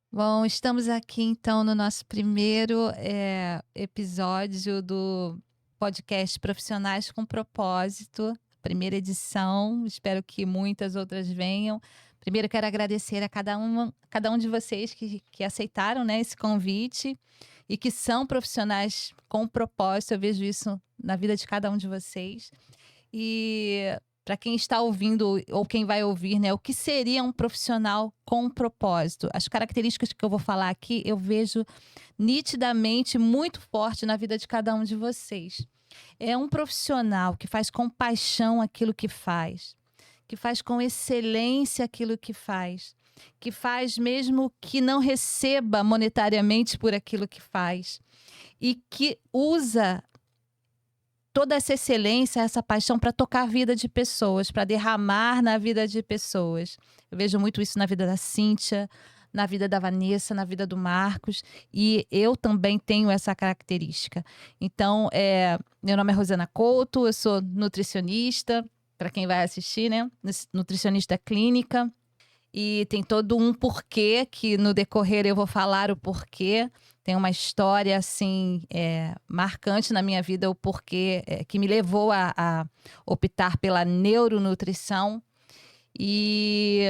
Bom, estamos aqui então no nosso primeiro episódio do podcast Profissionais com Propósito, primeira edição. Espero que muitas outras venham. Primeiro, quero agradecer a cada um de vocês que aceitaram, né, esse convite e que são profissionais com propósito. Eu vejo isso na vida de cada um de vocês. E para quem está ouvindo ou quem vai ouvir, né, o que seria um profissional com propósito? As características que eu vou falar aqui, eu vejo nitidamente muito forte na vida de cada um de vocês. É um profissional que faz com paixão aquilo que faz com excelência aquilo que faz mesmo que não receba monetariamente por aquilo que faz e que usa toda essa excelência, essa paixão para tocar a vida de pessoas, para derramar na vida de pessoas. Eu vejo muito isso na vida da Cíntia, na vida da Vanessa, na vida do Marcos, e eu também tenho essa característica. Então, meu nome é Rosana Couto, eu sou nutricionista, para quem vai assistir, né? Nutricionista clínica, e tem todo um porquê que no decorrer eu vou falar o porquê. Tem uma história assim marcante na minha vida, o porquê que me levou a optar pela neuronutrição. E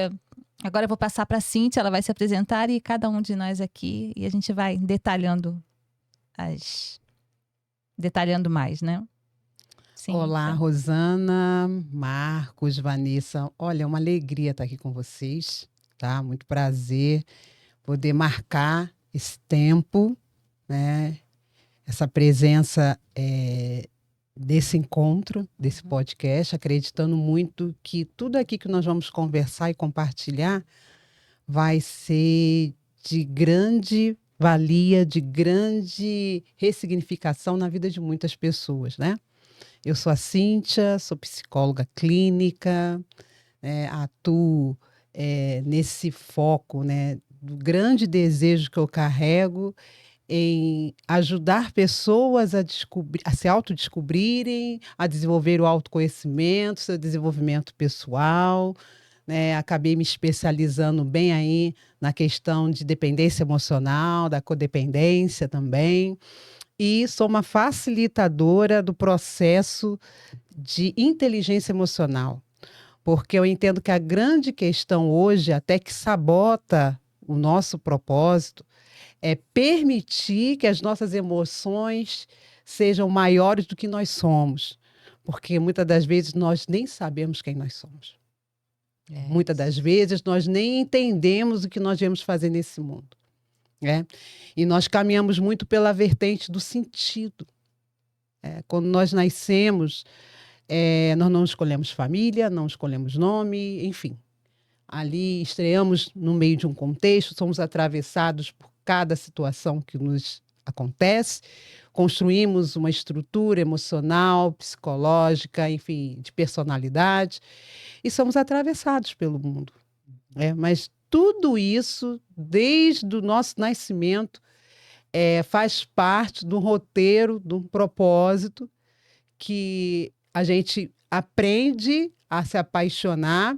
agora eu vou passar para a Cíntia, ela vai se apresentar e cada um de nós aqui e a gente vai detalhando mais, né? Olá, Cíntia. Rosana, Marcos, Vanessa. Olha, é uma alegria estar aqui com vocês, tá? Muito prazer poder marcar esse tempo, né? Essa presença desse encontro, desse podcast, acreditando muito que tudo aqui que nós vamos conversar e compartilhar vai ser de grande valia, de grande ressignificação na vida de muitas pessoas, né? Eu sou a Cíntia, sou psicóloga clínica, atuo nesse foco, né, do grande desejo que eu carrego em ajudar pessoas a descobrir, a se autodescobrirem, a desenvolver o autoconhecimento, seu desenvolvimento pessoal, né? Acabei me especializando bem aí na questão de dependência emocional, da codependência também. E sou uma facilitadora do processo de inteligência emocional, porque eu entendo que a grande questão hoje, até que sabota o nosso propósito, é permitir que as nossas emoções sejam maiores do que nós somos, porque muitas das vezes nós nem sabemos quem nós somos. Muitas das vezes nós nem entendemos o que nós viemos fazer nesse mundo. E nós caminhamos muito pela vertente do sentido. Quando nós nascemos, nós não escolhemos família, não escolhemos nome, enfim. Ali estreamos no meio de um contexto, somos atravessados por cada situação que nos acontece, construímos uma estrutura emocional, psicológica, enfim, de personalidade, e somos atravessados pelo mundo. Mas tudo isso, desde o nosso nascimento, faz parte do roteiro, de um propósito que a gente aprende a se apaixonar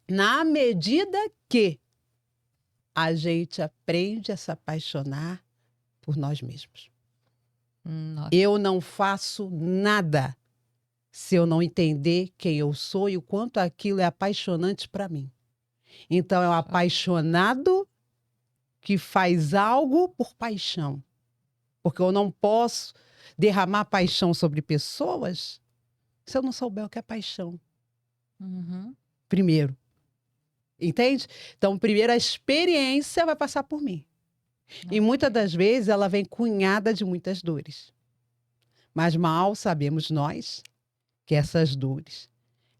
na medida que a gente aprende a se apaixonar por nós mesmos. Nossa. Eu não faço nada se eu não entender quem eu sou e o quanto aquilo é apaixonante para mim. Então, é um apaixonado que faz algo por paixão. Porque eu não posso derramar paixão sobre pessoas se eu não souber o que é paixão. Uhum. Primeiro. Entende? Então, primeiro a experiência vai passar por mim. E muitas das vezes ela vem cunhada de muitas dores. Mas mal sabemos nós que essas dores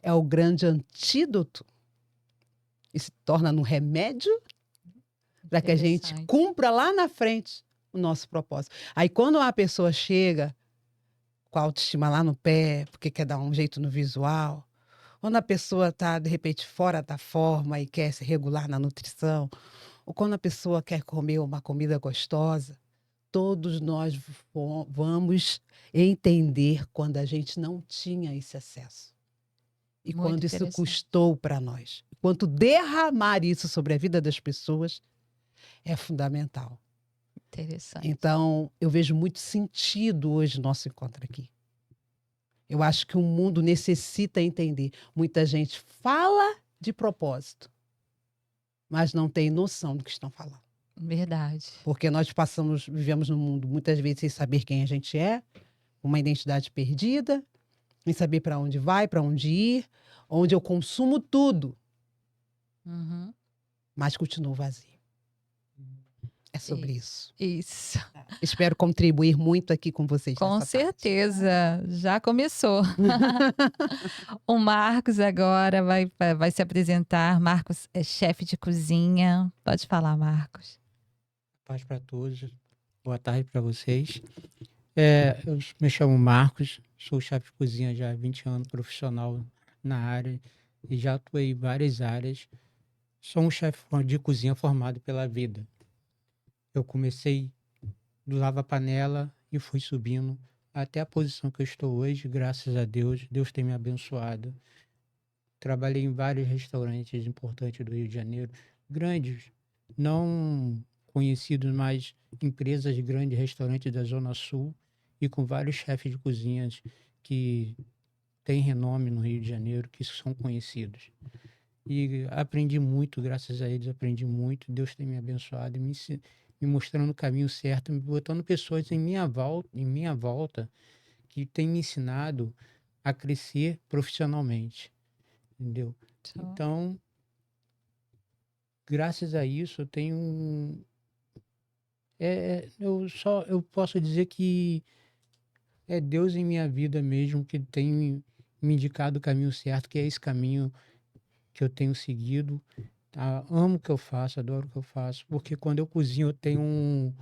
é o grande antídoto e se torna no remédio para que a gente cumpra lá na frente o nosso propósito. Aí quando uma pessoa chega com a autoestima lá no pé, porque quer dar um jeito no visual, quando a pessoa está, de repente, fora da forma e quer se regular na nutrição, ou quando a pessoa quer comer uma comida gostosa, todos nós vamos entender quando a gente não tinha esse acesso. E Muito quando isso interessante. custou para nós. Quanto derramar isso sobre a vida das pessoas é fundamental. Interessante. Então, eu vejo muito sentido hoje no nosso encontro aqui. Eu acho que o mundo necessita entender. Muita gente fala de propósito, mas não tem noção do que estão falando. Verdade. Porque nós vivemos no mundo muitas vezes sem saber quem a gente é, uma identidade perdida, sem saber para onde vai, para onde ir, onde eu consumo tudo, Uhum. mas continuo vazio. É sobre isso. Isso. Espero contribuir muito aqui com vocês Com nessa parte. certeza. Já começou. O Marcos agora vai se apresentar. Marcos é chefe de cozinha. Pode falar, Marcos. Paz para todos. Boa tarde para vocês. Eu me chamo Marcos, sou chefe de cozinha já há 20 anos, profissional na área e já atuei em várias áreas. Sou um chefe de cozinha formado pela vida. Eu comecei do lava-panela e fui subindo até a posição que eu estou hoje, graças a Deus. Deus tem me abençoado. Trabalhei em vários restaurantes importantes do Rio de Janeiro, grandes, não conhecidos, mas empresas grandes, restaurantes da Zona Sul, e com vários chefes de cozinhas que têm renome no Rio de Janeiro, que são conhecidos. E aprendi muito, graças a eles, aprendi muito. Deus tem me abençoado e me mostrando o caminho certo, me botando pessoas em minha volta que têm me ensinado a crescer profissionalmente. Entendeu? Então, graças a isso, eu tenho eu posso dizer que é Deus em minha vida mesmo que tem me indicado o caminho certo, que é esse caminho que eu tenho seguido. Tá? Amo o que eu faço, adoro o que eu faço, porque quando eu cozinho eu tenho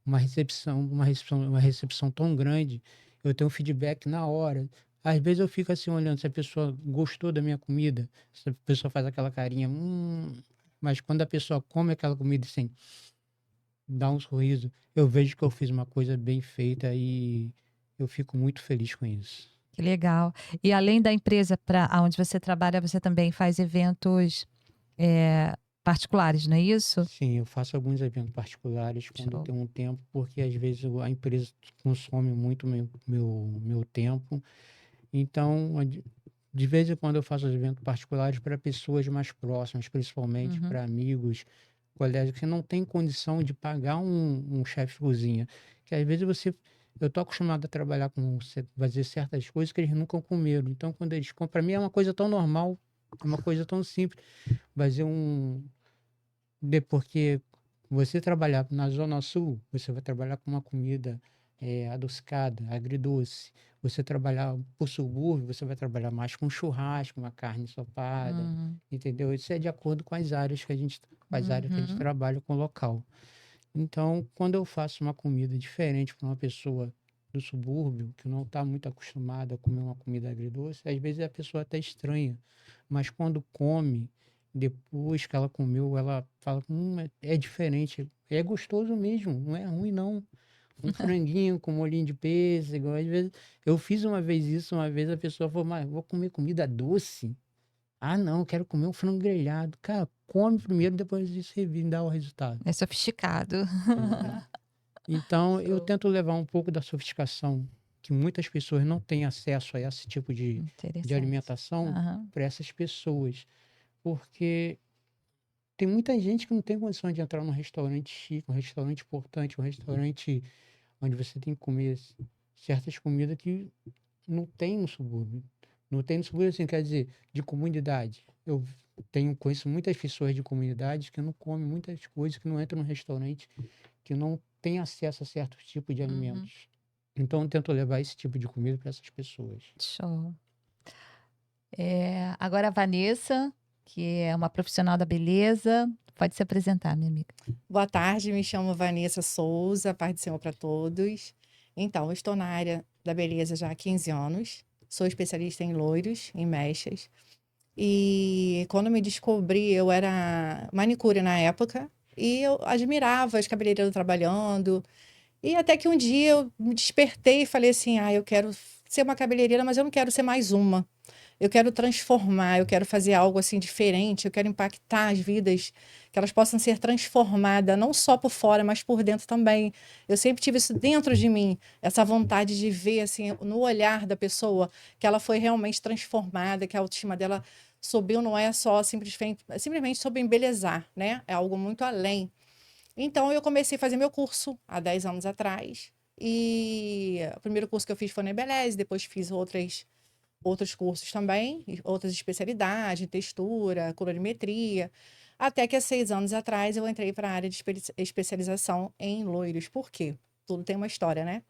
uma recepção tão grande, eu tenho um feedback na hora. Às vezes eu fico assim olhando se a pessoa gostou da minha comida, se a pessoa faz aquela carinha, mas quando a pessoa come aquela comida assim, dá um sorriso, eu vejo que eu fiz uma coisa bem feita e eu fico muito feliz com isso. Que legal. E além da empresa onde você trabalha, você também faz eventos particulares, não é isso? Sim, eu faço alguns eventos particulares quando eu tenho um tempo, porque às vezes a empresa consome muito meu tempo. Então, de vez em quando eu faço eventos particulares para pessoas mais próximas, principalmente para amigos, colegas que não têm condição de pagar um chefe de cozinha. Que às vezes eu estou acostumado a trabalhar fazer certas coisas que eles nunca comeram. Então, quando eles compram, para mim é uma coisa tão normal, é uma coisa tão simples. Fazer porque você trabalhar na Zona Sul, você vai trabalhar com uma comida adocicada, agridoce. Você trabalhar por subúrbio, você vai trabalhar mais com churrasco, uma carne ensopada, entendeu? Isso é de acordo com as áreas que a gente trabalha com o local. Então, quando eu faço uma comida diferente para uma pessoa do subúrbio, que não está muito acostumada a comer uma comida agridoce, às vezes a pessoa até estranha, mas quando come, depois que ela comeu, ela fala, é diferente, é gostoso mesmo, não é ruim não. Um franguinho com molhinho de pêssego, às vezes, eu fiz uma vez isso, uma vez a pessoa falou, mas vou comer comida doce? Ah, não, quero comer um frango grelhado. Cara, come primeiro, depois disso me dá o resultado. É sofisticado. Então, eu tento levar um pouco da sofisticação, que muitas pessoas não têm acesso a esse tipo de alimentação, para essas pessoas. Porque tem muita gente que não tem condição de entrar num restaurante chique, um restaurante importante, um restaurante onde você tem que comer certas comidas que não tem no subúrbio. Não tem no subúrbio, assim, quer dizer, de comunidade. Eu conheço muitas pessoas de comunidade que não comem muitas coisas, que não entram no restaurante, que não têm acesso a certos tipos de alimentos. Então, eu tento levar esse tipo de comida para essas pessoas. Show. Agora a Vanessa, que é uma profissional da beleza, pode se apresentar, minha amiga. Boa tarde, me chamo Vanessa Souza, paz do Senhor para todos. Então, eu estou na área da beleza já há 15 anos, sou especialista em loiros, em mechas. E quando me descobri, eu era manicure na época, e eu admirava as cabeleireiras trabalhando. E até que um dia eu me despertei e falei assim, eu quero ser uma cabeleireira, mas eu não quero ser mais uma. eu quero transformar, eu quero fazer algo assim diferente, eu quero impactar as vidas, que elas possam ser transformadas, não só por fora, mas por dentro também. Eu sempre tive isso dentro de mim, essa vontade de ver assim no olhar da pessoa que ela foi realmente transformada, que a autoestima dela subiu, não é só simplesmente sobre embelezar, né? É algo muito além. Então, eu comecei a fazer meu curso há 10 anos atrás. E o primeiro curso que eu fiz foi na Embeleze, depois fiz outros cursos também, e outras especialidades, textura, colorimetria. Até que há 6 anos atrás eu entrei para a área de especialização em loiros. Por quê? Tudo tem uma história, né?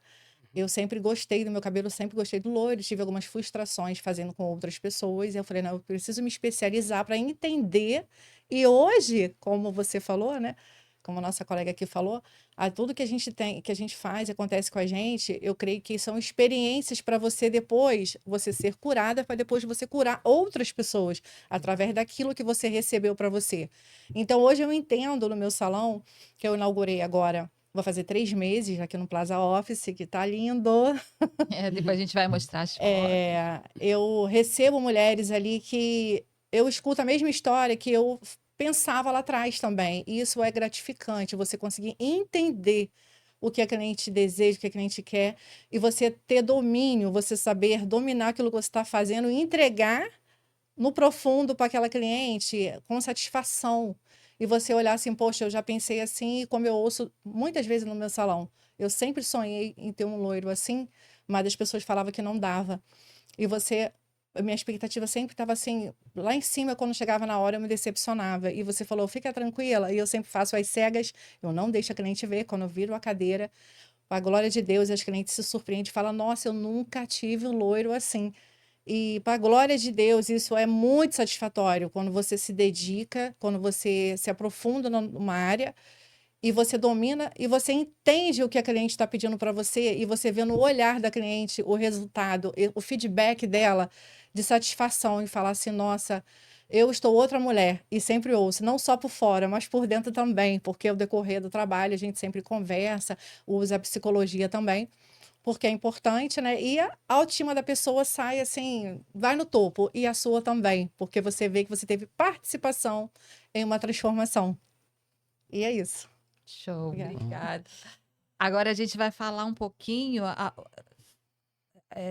Eu sempre gostei do meu cabelo, sempre gostei do loiro, tive algumas frustrações fazendo com outras pessoas. E eu falei, não, eu preciso me especializar para entender. E hoje, como você falou, né? Como a nossa colega aqui falou, tudo que a gente tem, que a gente faz, acontece com a gente, eu creio que são experiências para você depois, você ser curada, para depois você curar outras pessoas, através daquilo que você recebeu para você. Então, hoje eu entendo no meu salão, que eu inaugurei agora, vou fazer 3 meses aqui no Plaza Office, que tá lindo. Depois a gente vai mostrar as fotos. Eu recebo mulheres ali que eu escuto a mesma história que eu pensava lá atrás também. E isso é gratificante, você conseguir entender o que a cliente deseja, o que a cliente quer, e você ter domínio, você saber dominar aquilo que você está fazendo e entregar no profundo para aquela cliente com satisfação. E você olhar assim, poxa, eu já pensei assim, e como eu ouço muitas vezes no meu salão, eu sempre sonhei em ter um loiro assim, mas as pessoas falavam que não dava. E você, a minha expectativa sempre estava assim, lá em cima, quando chegava na hora, eu me decepcionava. E você falou, fica tranquila. E eu sempre faço as cegas, eu não deixo a cliente ver. Quando eu viro a cadeira, a glória de Deus, as clientes se surpreendem e falam, nossa, eu nunca tive um loiro assim. E, para a glória de Deus, isso é muito satisfatório quando você se dedica, quando você se aprofunda numa área e você domina e você entende o que a cliente está pedindo para você e você vê no olhar da cliente o resultado, o feedback dela de satisfação e falar assim, nossa, eu estou outra mulher. E sempre ouço, não só por fora, mas por dentro também, porque ao decorrer do trabalho a gente sempre conversa, usa a psicologia também, porque é importante, né? E a autoestima da pessoa sai assim, vai no topo, e a sua também, porque você vê que você teve participação em uma transformação. E é isso. Show, Obrigada. obrigada. Agora a gente vai falar um pouquinho.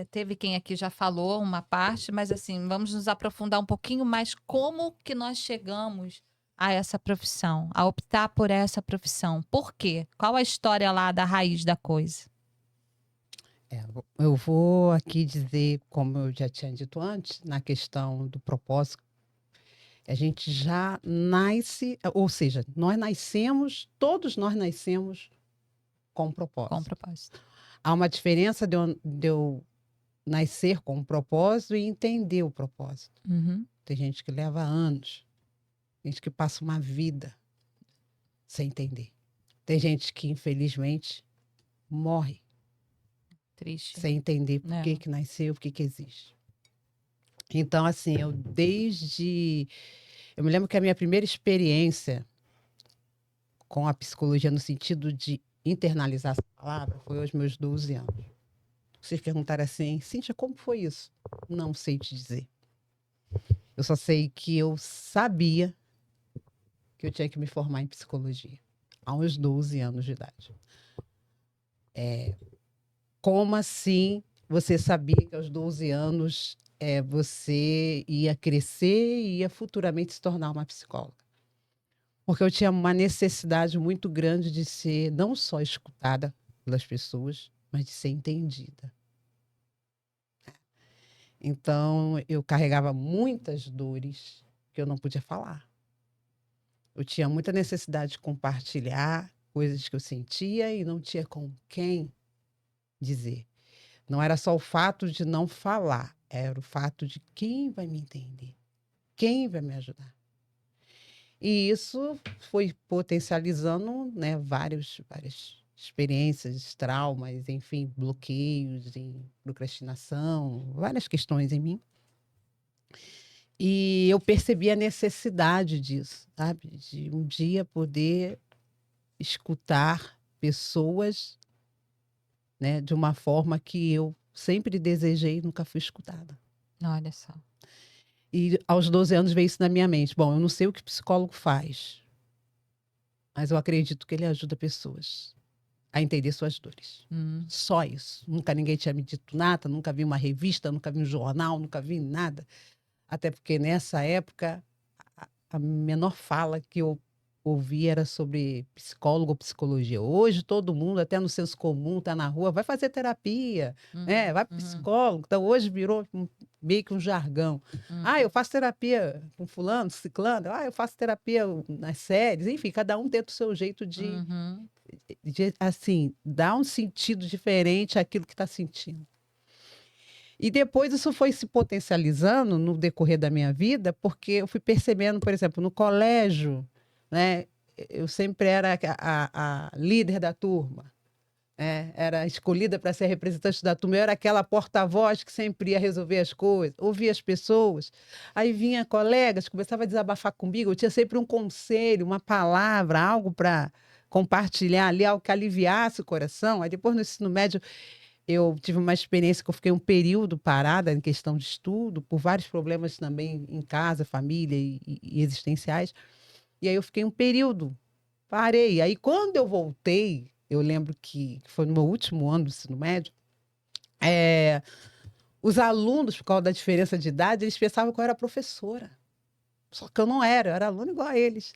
Teve quem aqui já falou uma parte, mas assim, vamos nos aprofundar um pouquinho mais como que nós chegamos a essa profissão, a optar por essa profissão. Por quê? Qual a história lá da raiz da coisa? Eu vou aqui dizer, como eu já tinha dito antes, na questão do propósito, a gente já nasce, ou seja, todos nós nascemos com um Com propósito. propósito. Há uma diferença de eu nascer com um propósito e entender o propósito. Uhum. Tem gente que leva anos, gente que passa uma vida sem entender. Tem gente que, infelizmente, morre Triste. sem entender por É. que nasceu, por que existe. Então, assim, eu me lembro que a minha primeira experiência com a psicologia no sentido de internalizar essa palavra foi aos meus 12 anos. Vocês perguntaram assim, Cíntia, como foi isso? Não sei te dizer. Eu só sei que eu sabia que eu tinha que me formar em psicologia aos 12 anos de idade. Como assim você sabia que aos 12 anos você ia crescer e ia futuramente se tornar uma psicóloga? Porque eu tinha uma necessidade muito grande de ser não só escutada pelas pessoas, mas de ser entendida. Então, eu carregava muitas dores que eu não podia falar. Eu tinha muita necessidade de compartilhar coisas que eu sentia e não tinha com quem dizer. Não era só o fato de não falar, era o fato de quem vai me entender, quem vai me ajudar. E isso foi potencializando, né, várias experiências, traumas, enfim, bloqueios, em procrastinação, várias questões em mim. E eu percebi a necessidade disso, sabe? De um dia poder escutar pessoas, né, de uma forma que eu sempre desejei e nunca fui escutada. Olha só. E aos 12 anos veio isso na minha mente. Bom, eu não sei o que psicólogo faz, mas eu acredito que ele ajuda pessoas a entender suas dores. Só isso. Nunca ninguém tinha me dito nada, nunca vi uma revista, nunca vi um jornal, nunca vi nada. Até porque nessa época, a menor fala que eu ouvi era sobre psicólogo ou psicologia. Hoje todo mundo, até no senso comum, está na rua, vai fazer terapia, vai para psicólogo. Então hoje virou meio que um jargão. Eu faço terapia com fulano, ciclano. Eu faço terapia nas séries. Enfim, cada um tem o seu jeito de assim, dar um sentido diferente àquilo que está sentindo. E depois isso foi se potencializando no decorrer da minha vida, porque eu fui percebendo, por exemplo, no colégio, né, eu sempre era a líder da turma, né, era escolhida para ser representante da turma, eu era aquela porta-voz que sempre ia resolver as coisas, ouvia as pessoas. Aí vinha colegas, começava a desabafar comigo, eu tinha sempre um conselho, uma palavra, algo para compartilhar ali, algo que aliviasse o coração. Aí depois no ensino médio eu tive uma experiência que eu fiquei um período parada em questão de estudo, por vários problemas também em casa, família e existenciais. E aí eu fiquei um período, parei. Aí quando eu voltei, eu lembro que foi no meu último ano do ensino médio, os alunos, por causa da diferença de idade, eles pensavam que eu era professora. Só que eu não era, eu era aluno igual a eles.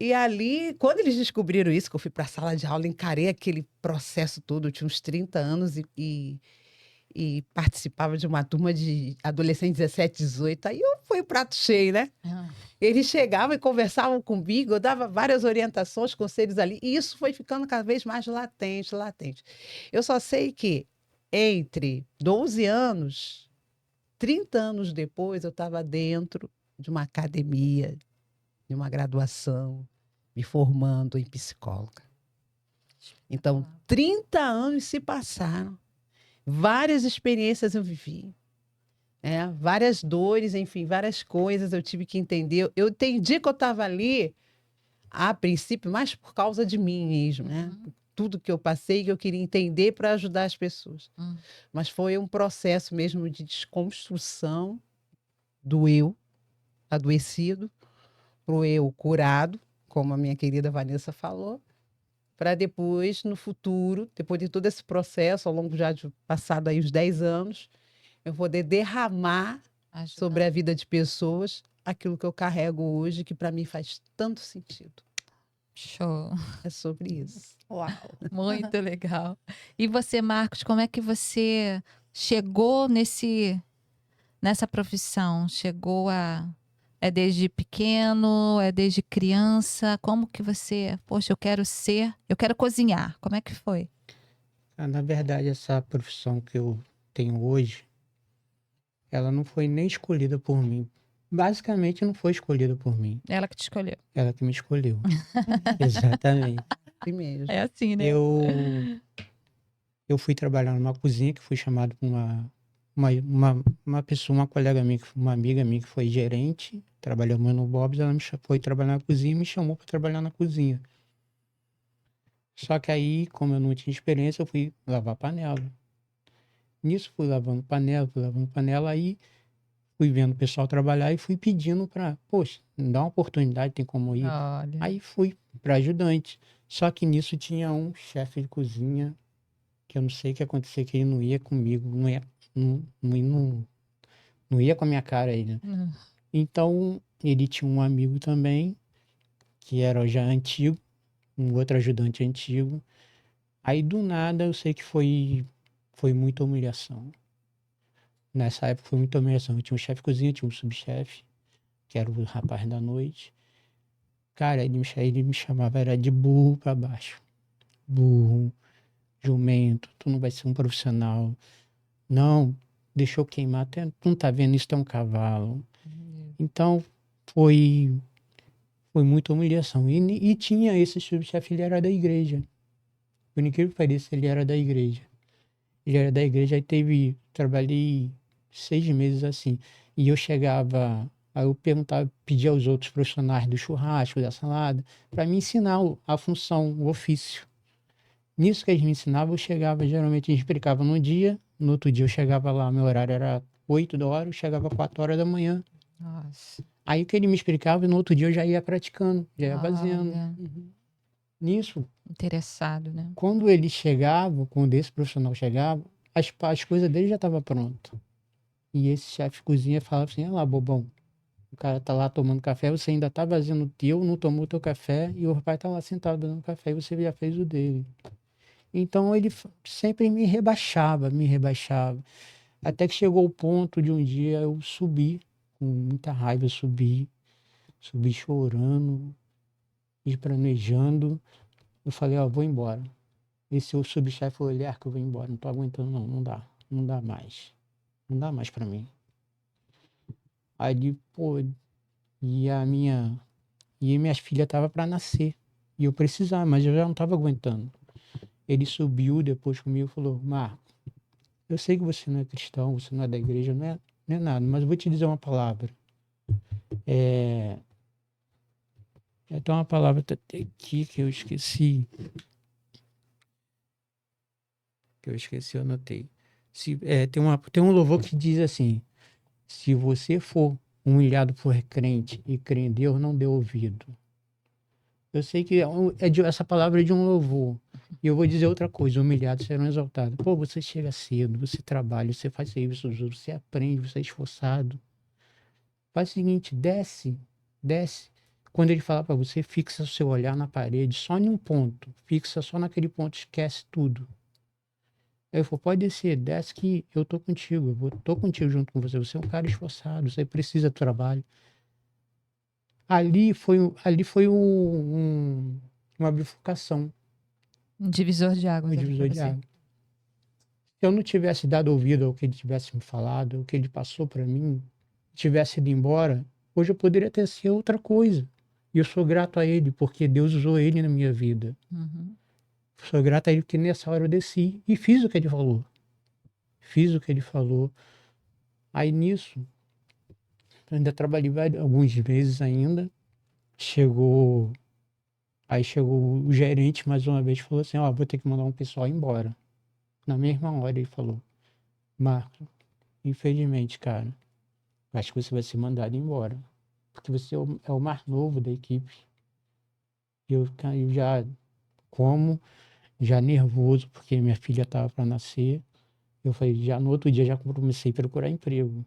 E ali, quando eles descobriram isso, que eu fui para a sala de aula, encarei aquele processo todo, eu tinha uns 30 anos e participava de uma turma de adolescentes 17, 18, aí eu fui o prato cheio, né? Eles chegavam e conversavam comigo, eu dava várias orientações, conselhos ali, e isso foi ficando cada vez mais latente, latente. Eu só sei que entre 12 anos, 30 anos depois, eu estava dentro de uma academia, de uma graduação, me formando em psicóloga. Então, 30 anos se passaram, várias experiências eu vivi, várias dores, enfim, várias coisas eu tive que entender. Eu entendi que eu estava ali, a princípio, mais por causa de mim mesmo, né? Tudo que eu passei, que eu queria entender para ajudar as pessoas. Mas foi um processo mesmo de desconstrução do eu adoecido para o eu curado, como a minha querida Vanessa falou, para depois, no futuro, depois de todo esse processo, ao longo já de passado aí os 10 anos, eu poder derramar sobre a vida de pessoas aquilo que eu carrego hoje, que para mim faz tanto sentido. Show. É sobre isso. Uau! Muito legal. E você, Marcos, como é que você chegou nessa profissão? Chegou a... É desde pequeno? É desde criança? Como que você... Poxa, eu quero cozinhar. Como é que foi? Na verdade, essa profissão que eu tenho hoje, ela não foi nem escolhida por mim. Basicamente, não foi escolhida por mim. Ela que te escolheu. Ela que me escolheu. Exatamente. Assim mesmo. É assim, né? Eu fui trabalhar numa cozinha que fui chamado por uma pessoa, uma colega minha, uma amiga minha que foi gerente, trabalhamos no Bob's, ela foi trabalhar na cozinha e me chamou para trabalhar na cozinha. Só que aí, como eu não tinha experiência, eu fui lavar panela. Nisso fui lavando panela, aí fui vendo o pessoal trabalhar e fui pedindo para, poxa, me dá uma oportunidade, tem como ir. Olha. Aí fui para ajudante. Só que nisso tinha um chefe de cozinha que eu não sei o que aconteceu, que ele não ia comigo, não ia com a minha cara aí, né? Então, ele tinha um amigo também, que era já antigo, um outro ajudante antigo. Aí, do nada, eu sei que foi muita humilhação. Nessa época foi muita humilhação. Eu tinha um chefe de cozinha, tinha um subchefe, que era o rapaz da noite. Cara, ele me chamava, era de burro pra baixo. Burro, jumento, tu não vai ser um profissional. Não, deixou queimar, até tu não tá vendo, isso é um cavalo. Então, foi muita humilhação. E tinha esse subchefe, ele era da igreja. Por incrível que pareça, ele era da igreja. Ele era da igreja, aí trabalhei 6 meses assim. E eu chegava, aí eu perguntava, pedia aos outros profissionais do churrasco, da salada, para me ensinar a função, o ofício. Nisso que eles me ensinavam, eu chegava, geralmente a gente explicava num dia, no outro dia eu chegava lá, meu horário era 8 horas, eu chegava 4 horas da manhã. Nossa. Aí o que ele me explicava, no outro dia eu já ia praticando, já ia fazendo. Olha, Nisso, interessado, né? quando ele chegava, quando esse profissional chegava, as coisas dele já estavam prontas. E esse chefe de cozinha falava assim, olha lá, bobão, o cara tá lá tomando café, você ainda tá fazendo o teu, não tomou o teu café, e o rapaz tá lá sentado dando café e você já fez o dele. Então ele sempre me rebaixava, me rebaixava. Até que chegou o ponto de um dia eu subi, com muita raiva, eu subi chorando, planejando. Eu falei, ó, vou embora. Esse o subchefe falou, ele que eu vou embora, não tô aguentando não, não dá mais. Não dá mais pra mim. Aí ele, pô, e minhas filhas estavam para nascer. E eu precisava, mas eu já não estava aguentando. Ele subiu depois comigo e falou, Marco, eu sei que você não é cristão, você não é da igreja, não é nada, mas eu vou te dizer uma palavra. Tem uma palavra aqui que eu esqueci. Eu anotei. Tem um louvor que diz assim, se você for humilhado por crente e crê em Deus, não dê ouvido. Eu sei que essa palavra é de um louvor. E eu vou dizer outra coisa, humilhados serão exaltados. Pô, você chega cedo, você trabalha, você faz serviço, você aprende, você é esforçado. Faz o seguinte, desce. Quando ele falar para você, fixa o seu olhar na parede, só em um ponto. Fixa só naquele ponto, esquece tudo. Aí eu falo, pode desce que eu tô contigo, tô contigo junto com você. Você é um cara esforçado, você precisa do trabalho. Ali foi uma bifurcação. Um divisor de águas Um ali divisor pra de você. água. Se eu não tivesse dado ouvido ao que ele tivesse me falado, ao que ele passou para mim, tivesse ido embora, hoje eu poderia ter sido outra coisa. E eu sou grato a ele, porque Deus usou ele na minha vida. Uhum. Sou grato a ele porque nessa hora eu desci e fiz o que ele falou. Aí nisso, eu ainda trabalhei alguns meses ainda. Aí chegou o gerente mais uma vez e falou assim, ó, vou ter que mandar um pessoal embora. Na mesma hora ele falou, Marco, infelizmente, cara, acho que você vai ser mandado embora. Porque você é o mais novo da equipe. Eu já nervoso, porque minha filha estava para nascer. Eu falei, já no outro dia já comecei a procurar emprego.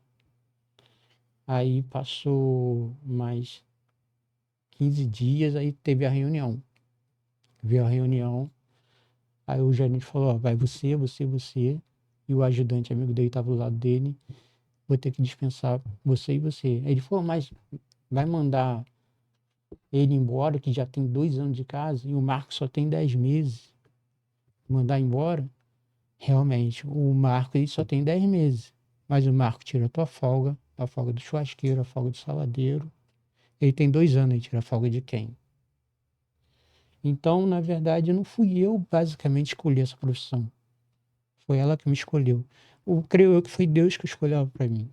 Aí passou mais 15 dias, aí teve a reunião. Veio a reunião, aí o gerente falou, ó, vai você, e o ajudante amigo dele estava do lado dele, vou ter que dispensar você e você. Aí ele falou, mas vai mandar ele embora, que já tem 2 anos de casa, e o Marco só tem 10 meses. Mandar embora? Realmente, o Marco ele só tem 10 meses. Mas o Marco tira a folga do churrasqueiro, a folga do saladeiro. Ele tem 2 anos, ele tira a folga de quem? Então, na verdade, não fui eu basicamente escolher essa profissão. Foi ela que me escolheu. Creio eu que foi Deus que escolheu para mim.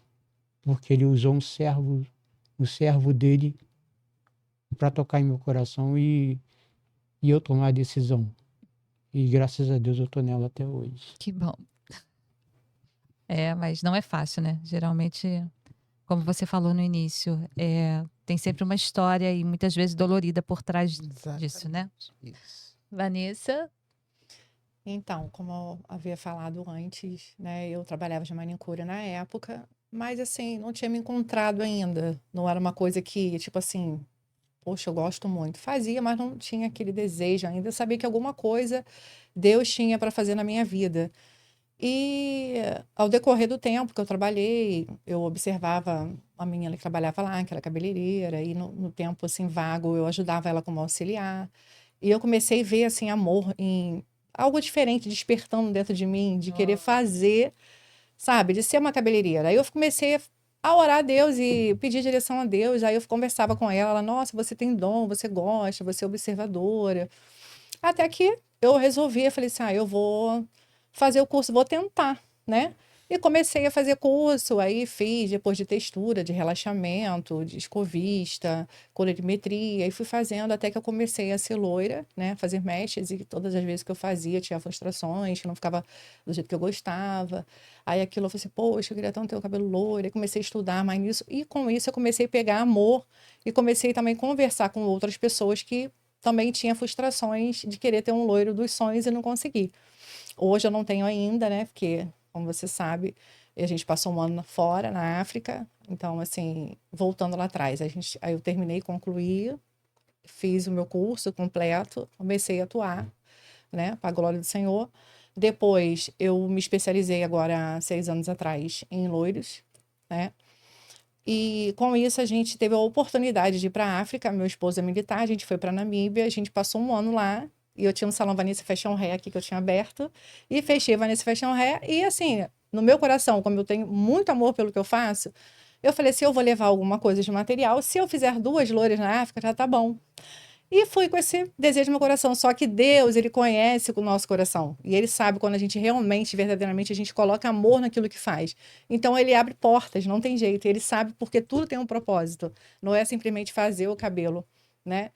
Porque ele usou o servo dele para tocar em meu coração e eu tomar a decisão. E graças a Deus eu tô nela até hoje. Que bom. Mas não é fácil, né? Geralmente, como você falou no início, tem sempre uma história e muitas vezes dolorida por trás disso, né? Isso. Vanessa? Então, como eu havia falado antes, né, eu trabalhava de manicure na época, mas assim, não tinha me encontrado ainda. Não era uma coisa que, tipo assim, poxa, eu gosto muito. Fazia, mas não tinha aquele desejo ainda. Eu sabia que alguma coisa Deus tinha para fazer na minha vida. E ao decorrer do tempo que eu trabalhei, eu observava a menina que trabalhava lá, que era cabeleireira, e no tempo assim vago eu ajudava ela como auxiliar. E eu comecei a ver assim amor em algo diferente despertando dentro de mim, de querer fazer, sabe, de ser uma cabeleireira. Aí eu comecei a orar a Deus e pedir direção a Deus. Aí eu conversava com ela, nossa, você tem dom, você gosta, você é observadora. Até que eu resolvi, eu falei assim, eu vou fazer o curso, vou tentar, né? E comecei a fazer curso, aí fiz depois de textura, de relaxamento, de escovista, colorimetria, e fui fazendo até que eu comecei a ser loira, né? Fazer mechas, e todas as vezes que eu fazia tinha frustrações, que não ficava do jeito que eu gostava. Aí aquilo eu falei assim, poxa, eu queria tanto ter o cabelo loiro, e comecei a estudar mais nisso, e com isso eu comecei a pegar amor, e comecei também a conversar com outras pessoas que também tinham frustrações de querer ter um loiro dos sonhos e não conseguir. Hoje eu não tenho ainda, né? Porque, como você sabe, a gente passou um ano fora, na África. Então, assim, voltando lá atrás, aí eu terminei, concluí, fiz o meu curso completo, comecei a atuar, né? Para a glória do Senhor. Depois, eu me especializei agora, há 6 anos atrás, em loiros, né? E com isso a gente teve a oportunidade de ir para a África. Meu esposo é militar, a gente foi para Namíbia, a gente passou um ano lá. E eu tinha um salão Vanessa Fashion Hair aqui que eu tinha aberto. E fechei Vanessa Fashion Hair. E assim, no meu coração, como eu tenho muito amor pelo que eu faço, eu falei, se eu vou levar alguma coisa de material, se eu fizer 2 loiras na África, já tá bom. E fui com esse desejo no meu coração. Só que Deus, ele conhece o nosso coração. E ele sabe quando a gente realmente, verdadeiramente, a gente coloca amor naquilo que faz. Então, ele abre portas, não tem jeito. Ele sabe porque tudo tem um propósito. Não é simplesmente fazer o cabelo, né?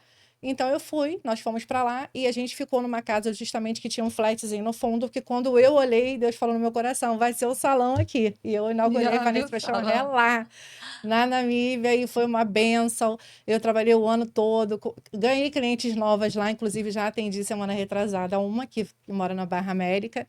Então, eu fui, nós fomos para lá e a gente ficou numa casa justamente que tinha um flatzinho no fundo, que quando eu olhei, Deus falou no meu coração, vai ser o salão aqui. E eu inaugurei a Vanessa Fashion Hair lá, na Namíbia, e foi uma bênção. Eu trabalhei o ano todo, ganhei clientes novas lá, inclusive já atendi semana retrasada uma que mora na Barra América.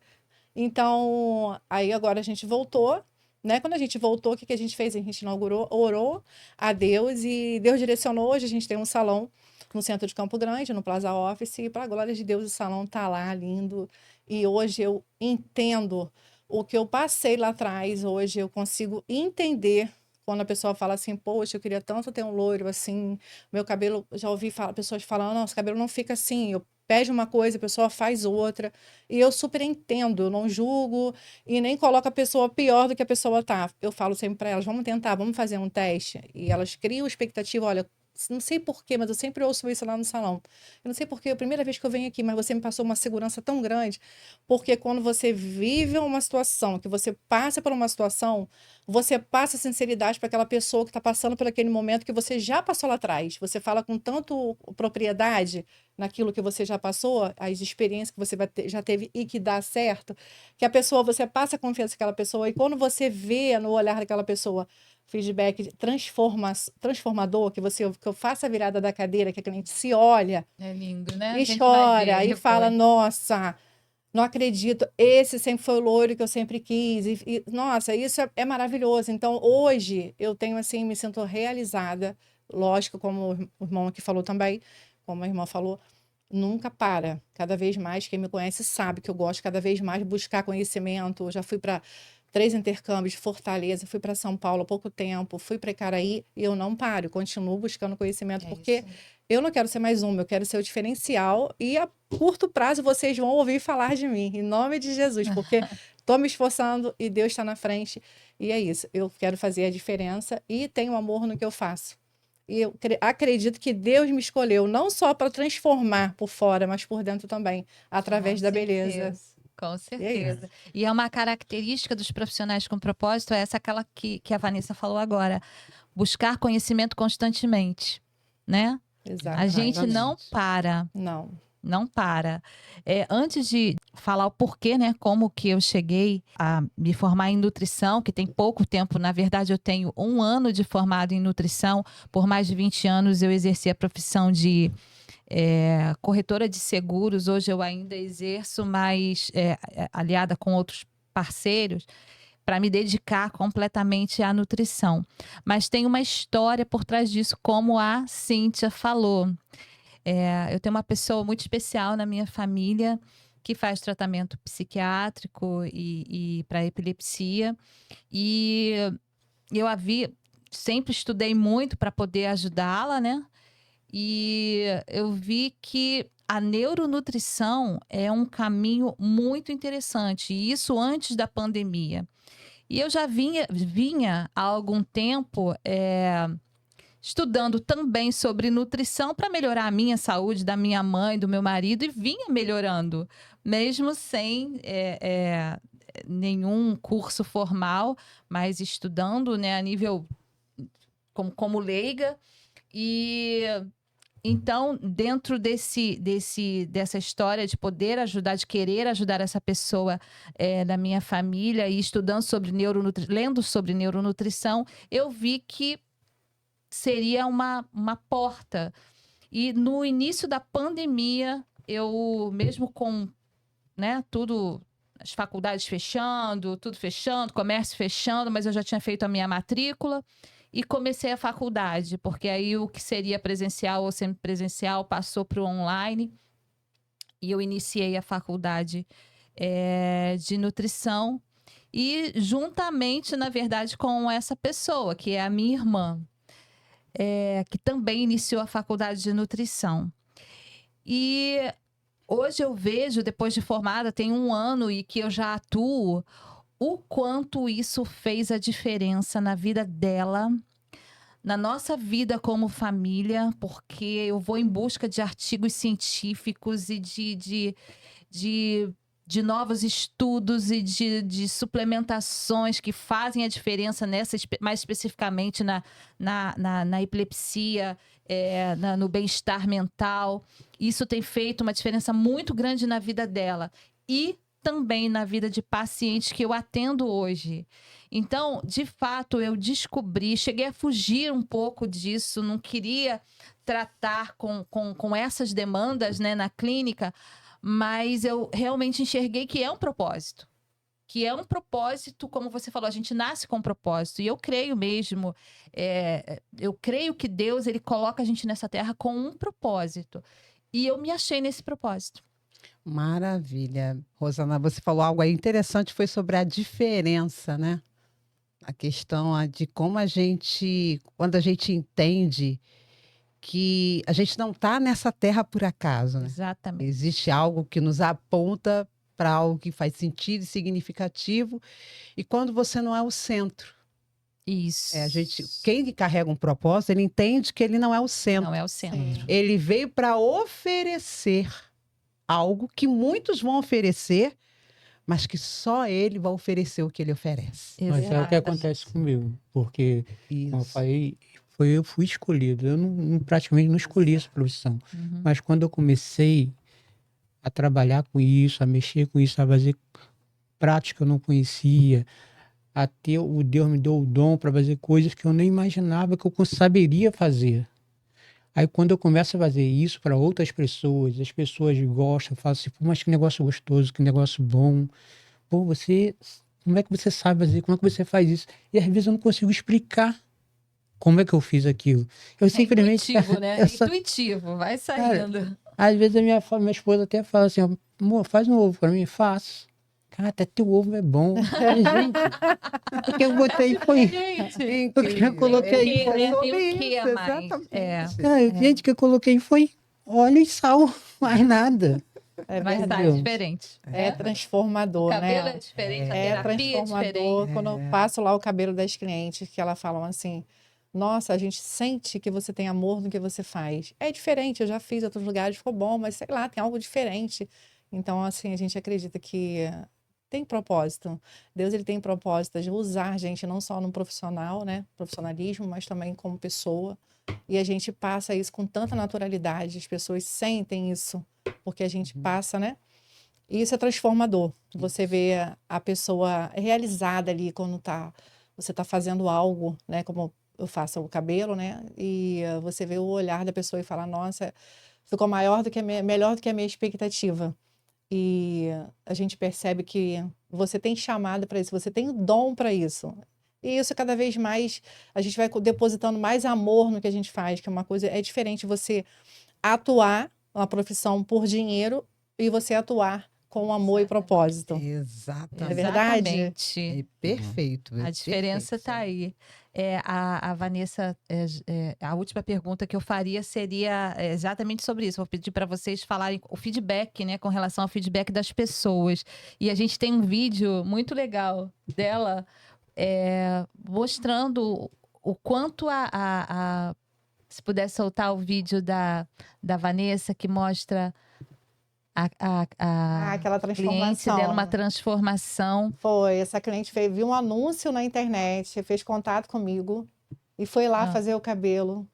Então, aí agora a gente voltou, né? Quando a gente voltou, o que a gente fez? A gente inaugurou, orou a Deus e Deus direcionou. Hoje a gente tem um salão no centro de Campo Grande, no Plaza Office, e para a glória de Deus o salão tá lá lindo. E hoje eu entendo o que eu passei lá atrás, hoje eu consigo entender quando a pessoa fala assim, poxa, eu queria tanto ter um loiro assim, meu cabelo, já ouvi pessoas falando, nosso cabelo não fica assim, eu pede uma coisa, a pessoa faz outra, e eu super entendo, eu não julgo e nem coloco a pessoa pior do que a pessoa tá. Eu falo sempre para elas, vamos tentar, vamos fazer um teste, e elas criam expectativa, olha, não sei porquê, mas eu sempre ouço isso lá no salão. Eu não sei porquê, é a primeira vez que eu venho aqui, mas você me passou uma segurança tão grande, porque quando você vive uma situação, que você passa por uma situação, você passa sinceridade para aquela pessoa que está passando por aquele momento que você já passou lá atrás. Você fala com tanto propriedade naquilo que você já passou, as experiências que você já teve e que dá certo, que a pessoa, você passa confiança naquela pessoa, e quando você vê no olhar daquela pessoa feedback transformador, que eu faça a virada da cadeira, que a cliente se olha É lindo, né? A e gente vai chora ver e fala, depois. nossa, não acredito, esse sempre foi o loiro que eu sempre quis. Nossa, isso é maravilhoso. Então, hoje, eu tenho, assim, me sinto realizada. Lógico, como o irmão aqui falou também, como a irmã falou, nunca para. Cada vez mais, quem me conhece sabe que eu gosto cada vez mais de buscar conhecimento. Eu já fui para 3 intercâmbios de Fortaleza, fui para São Paulo há pouco tempo, fui para Icaraí e eu não paro, continuo buscando conhecimento, porque isso. eu não quero ser mais uma, eu quero ser o diferencial e a curto prazo vocês vão ouvir falar de mim, em nome de Jesus, porque estou me esforçando e Deus está na frente. E é isso, eu quero fazer a diferença e tenho amor no que eu faço. E eu acredito que Deus me escolheu não só para transformar por fora, mas por dentro também, através da beleza. Com E é isso. certeza. E é uma característica dos profissionais com propósito, é essa aquela que a Vanessa falou agora, buscar conhecimento constantemente, né? A Exatamente. gente não para. Não. Não para. Antes de falar o porquê, né? Como que eu cheguei a me formar em nutrição, que tem pouco tempo, na verdade eu tenho 1 ano de formado em nutrição, por mais de 20 anos eu exerci a profissão de corretora de seguros, hoje eu ainda exerço, mas aliada com outros parceiros, para me dedicar completamente à nutrição. Mas tem uma história por trás disso, como a Cíntia falou. Eu tenho uma pessoa muito especial na minha família que faz tratamento psiquiátrico e para epilepsia. E eu sempre estudei muito para poder ajudá-la, né? E eu vi que a neuronutrição é um caminho muito interessante, e isso antes da pandemia. E eu já vinha há algum tempo estudando também sobre nutrição para melhorar a minha saúde, da minha mãe, do meu marido, e vinha melhorando, mesmo sem nenhum curso formal, mas estudando, né, a nível como leiga. E então, dentro dessa história de poder ajudar, de querer ajudar essa pessoa da minha família e estudando sobre lendo sobre neuronutrição, eu vi que seria uma porta. E no início da pandemia, eu mesmo com, né, tudo, as faculdades fechando, tudo fechando, comércio fechando, mas eu já tinha feito a minha matrícula e comecei a faculdade, porque aí o que seria presencial ou semipresencial passou para o online e eu iniciei a faculdade de nutrição e juntamente, na verdade, com essa pessoa, que é a minha irmã, que também iniciou a faculdade de nutrição. E hoje eu vejo, depois de formada, tem 1 ano e que eu já atuo, o quanto isso fez a diferença na vida dela, na nossa vida como família, porque eu vou em busca de artigos científicos e de novos estudos e de suplementações que fazem a diferença mais especificamente na epilepsia, no bem-estar mental. Isso tem feito uma diferença muito grande na vida dela e também na vida de pacientes que eu atendo hoje. Então, de fato, eu descobri, cheguei a fugir um pouco disso, não queria tratar com essas demandas, né, na clínica, mas eu realmente enxerguei que é um propósito. Que é um propósito, como você falou, a gente nasce com um propósito. E eu creio mesmo, eu creio que Deus, ele coloca a gente nessa terra com um propósito. E eu me achei nesse propósito. Maravilha. Rosana, você falou algo aí interessante, foi sobre a diferença, né? A questão de como quando a gente entende que a gente não está nessa terra por acaso, né? Exatamente. Existe algo que nos aponta para algo que faz sentido e significativo, e quando você não é o centro. Isso. Quem carrega um propósito, ele entende que ele não é o centro. Não é o centro. Sim. Ele veio para oferecer algo que muitos vão oferecer, mas que só ele vai oferecer o que ele oferece. Mas é o que Exatamente. acontece comigo, porque, como eu Isso. falei, eu fui escolhido. Eu praticamente não escolhi essa profissão. Uhum. Mas quando eu comecei a trabalhar com isso, a mexer com isso, a fazer prática que eu não conhecia, o Deus me deu o dom para fazer coisas que eu nem imaginava que eu saberia fazer. Aí quando eu começo a fazer isso para outras pessoas, as pessoas gostam, falam assim, pô, mas que negócio gostoso, que negócio bom. Pô, como é que você sabe fazer? Como é que você faz isso? E às vezes eu não consigo explicar como é que eu fiz aquilo. Eu simplesmente... Intuitivo, né? eu só- Intuitivo, vai saindo. Às vezes a minha esposa até fala assim, amor, faz um ovo para mim, faço. Cara, até teu ovo é bom. Gente, o que eu botei foi... Gente, O que eu coloquei Porque, né, sobre tem o quê a isso, mais? exatamente. Cara, gente, o que eu coloquei foi óleo e sal, mais nada. É Vai verdade. sair diferente. É O transformador, cabelo né? é diferente, a É terapia é transformador. diferente. Quando eu passo lá o cabelo das clientes, que elas falam assim: nossa, a gente sente que você tem amor no que você faz. É diferente, eu já fiz em outros lugares, ficou bom, mas sei lá, tem algo diferente. Então, assim, a gente acredita que tem propósito. Deus, ele tem propósito de usar a gente não só no profissional, né? Profissionalismo, mas também como pessoa. E a gente passa isso com tanta naturalidade, as pessoas sentem isso, porque a gente passa, né? E isso é transformador. Você vê a pessoa realizada ali quando você tá fazendo algo, né? Como eu faço o cabelo, né? E você vê o olhar da pessoa e fala, nossa, ficou melhor do que a minha expectativa. E a gente percebe que você tem chamado para isso, você tem o dom para isso. E isso cada vez mais, a gente vai depositando mais amor no que a gente faz, que é uma coisa, é diferente você atuar uma profissão por dinheiro e você atuar com amor e propósito. É Exatamente. verdade? Exatamente. É perfeito. A diferença está aí. A Vanessa, a última pergunta que eu faria seria exatamente sobre isso. Vou pedir para vocês falarem o feedback, né, com relação ao feedback das pessoas. E a gente tem um vídeo muito legal dela mostrando o quanto se puder soltar o vídeo da Vanessa, que mostra Aquela cliente transformação. dela uma transformação. Foi, essa cliente viu um anúncio na internet, fez contato comigo e foi lá Ah. fazer o cabelo.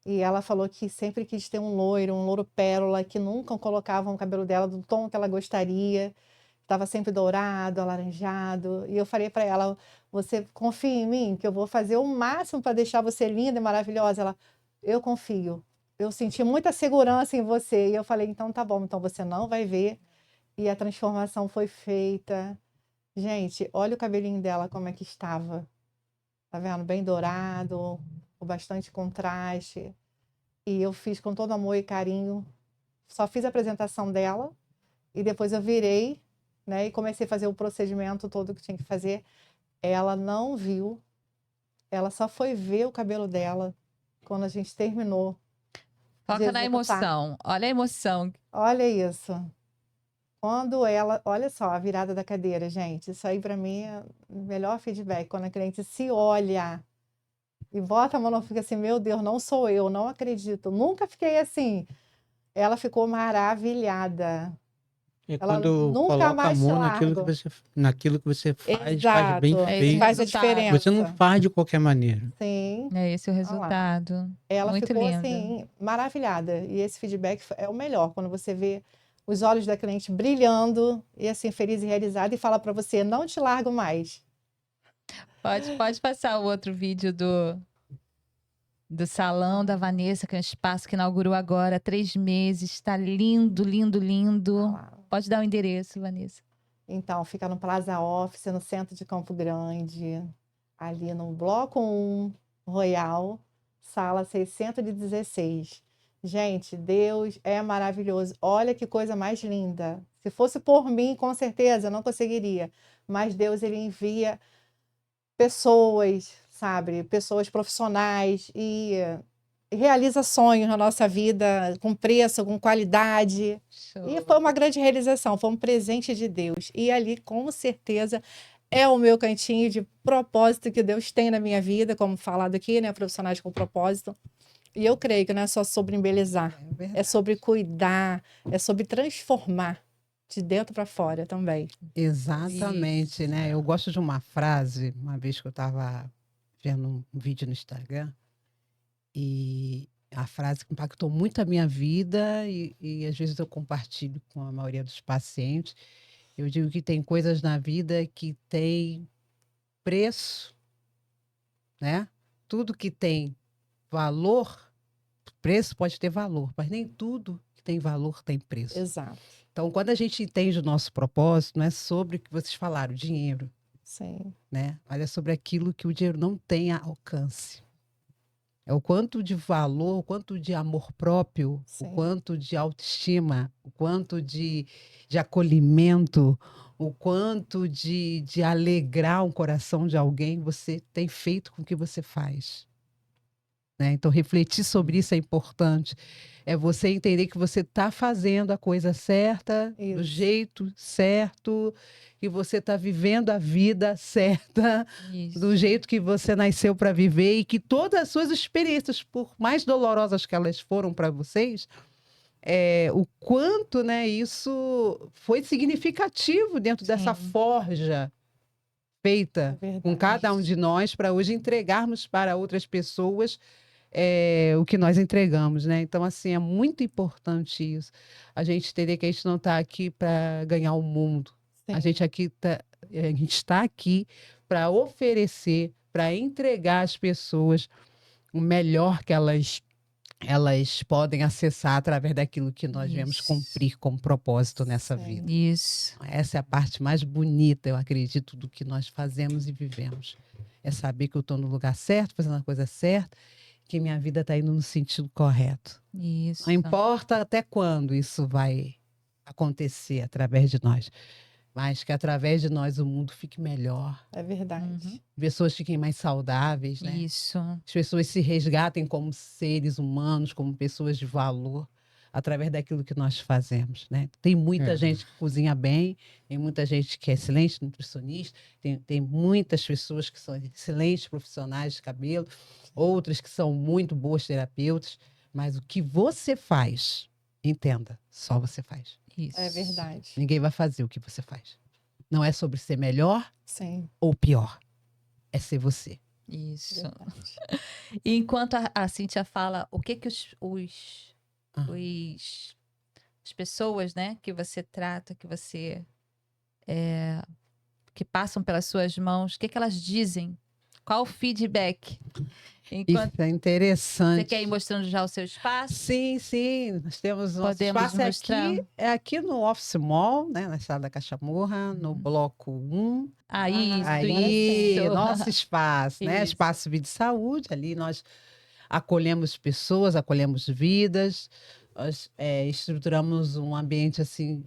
E ela falou que sempre quis ter um louro pérola, que nunca colocavam o cabelo dela do tom que ela gostaria. Estava sempre dourado, alaranjado. E eu falei para ela: você confia em mim, que eu vou fazer o máximo para deixar você linda e maravilhosa? Ela: eu confio. Eu senti muita segurança em você. E eu falei: então tá bom, então você não vai ver. E a transformação foi feita. Gente, olha o cabelinho dela como é que estava. Tá vendo? Bem dourado, com bastante contraste. E eu fiz com todo amor e carinho. Só fiz a apresentação dela e depois eu virei, né, e comecei a fazer o procedimento todo que tinha que fazer. Ela não viu. Ela só foi ver o cabelo dela quando a gente terminou de Foca na executar. emoção. Olha a emoção. Olha isso. Quando ela, olha só a virada da cadeira, gente. Isso aí para mim é o melhor feedback. Quando a cliente se olha e bota a mão e fica assim: meu Deus, não sou eu, não acredito. Nunca fiquei assim. Ela ficou maravilhada. É Ela quando nunca coloca a mais te mão naquilo larga. naquilo que você faz Exato. bem É esse feito. Faz a resultado. diferença. Você não faz de qualquer maneira. Sim. É esse o Olha lá. resultado. Ela Muito ficou lindo. assim, maravilhada. E esse feedback é o melhor, quando você vê os olhos da cliente brilhando e assim, feliz e realizada, e fala para você: não te largo mais. Pode passar o outro vídeo do salão da Vanessa, que é um espaço que inaugurou agora há 3 meses. Está lindo, lindo, lindo. Olha lá. Pode dar o endereço, Vanessa. Então, fica no Plaza Office, no centro de Campo Grande, ali no Bloco 1, Royal, sala 616. Gente, Deus é maravilhoso. Olha que coisa mais linda. Se fosse por mim, com certeza, eu não conseguiria. Mas Deus, ele envia pessoas, sabe? Pessoas profissionais e realiza sonhos na nossa vida, com preço, com qualidade. E Show. foi uma grande realização, foi um presente de Deus. E ali, com certeza, é o meu cantinho de propósito que Deus tem na minha vida, como falado aqui, né? Profissionais com propósito. E eu creio que não é só sobre embelezar, É verdade. é sobre cuidar, é sobre transformar de dentro para fora também. Exatamente, Isso. né? Eu gosto de uma frase, uma vez que eu estava vendo um vídeo no Instagram, e a frase que impactou muito a minha vida, e às vezes eu compartilho com a maioria dos pacientes. Eu digo que tem coisas na vida que tem preço, né? Tudo que tem valor, preço pode ter valor, mas nem tudo que tem valor tem preço. Exato. Então, quando a gente entende o nosso propósito, não é sobre o que vocês falaram, dinheiro, Sim. né? Mas é sobre aquilo que o dinheiro não tem alcance. É o quanto de valor, o quanto de amor próprio, Sim. o quanto de autoestima, o quanto de acolhimento, o quanto de alegrar um coração de alguém você tem feito com o que você faz. Né? Então, refletir sobre isso é importante. É você entender que você está fazendo a coisa certa, do Isso. jeito certo, que você está vivendo a vida certa, Isso. do jeito que você nasceu para viver, e que todas as suas experiências, por mais dolorosas que elas foram para vocês, o quanto, né, isso foi significativo dentro dessa Sim. forja feita É com cada um verdade. de nós para hoje entregarmos para outras pessoas o que nós entregamos, né? Então, assim, é muito importante isso. A gente entender que a gente não está aqui para ganhar o mundo. A Sim. gente está aqui para oferecer, para entregar às pessoas o melhor que elas podem acessar através daquilo que nós viemos Isso. cumprir como propósito nessa Sim. vida. Isso. Essa é a parte mais bonita, eu acredito, do que nós fazemos e vivemos. É saber que eu estou no lugar certo, fazendo a coisa certa, que minha vida está indo no sentido correto. Isso. Não importa até quando isso vai acontecer através de nós, mas que através de nós o mundo fique melhor, É verdade. Uhum. pessoas fiquem mais saudáveis, né? Isso. As pessoas se resgatem como seres humanos, como pessoas de valor, através daquilo que nós fazemos, né? Tem muita gente que cozinha bem, tem muita gente que é excelente nutricionista, tem muitas pessoas que são excelentes profissionais de cabelo, outras que são muito boas terapeutas, mas o que você faz, entenda, só você faz. Isso. É verdade. Ninguém vai fazer o que você faz. Não é sobre ser melhor Sim, ou pior. É ser você. Isso. verdade. E enquanto a Cíntia fala, o que que Ah. as pessoas, né, que você trata, que passam pelas suas mãos, o que que elas dizem? Qual o feedback? Enquanto Isso é interessante. você quer ir mostrando já o seu espaço? Sim, sim. Nós temos nosso Podemos espaço mostrar? aqui no Office Mall, né? Na Estrada da Cachamorra, no bloco 1. Ah, isso, Aí, isso. nosso espaço, né? Isso. Espaço Vida e Saúde. Ali nós acolhemos pessoas, acolhemos vidas. Nós estruturamos um ambiente, assim,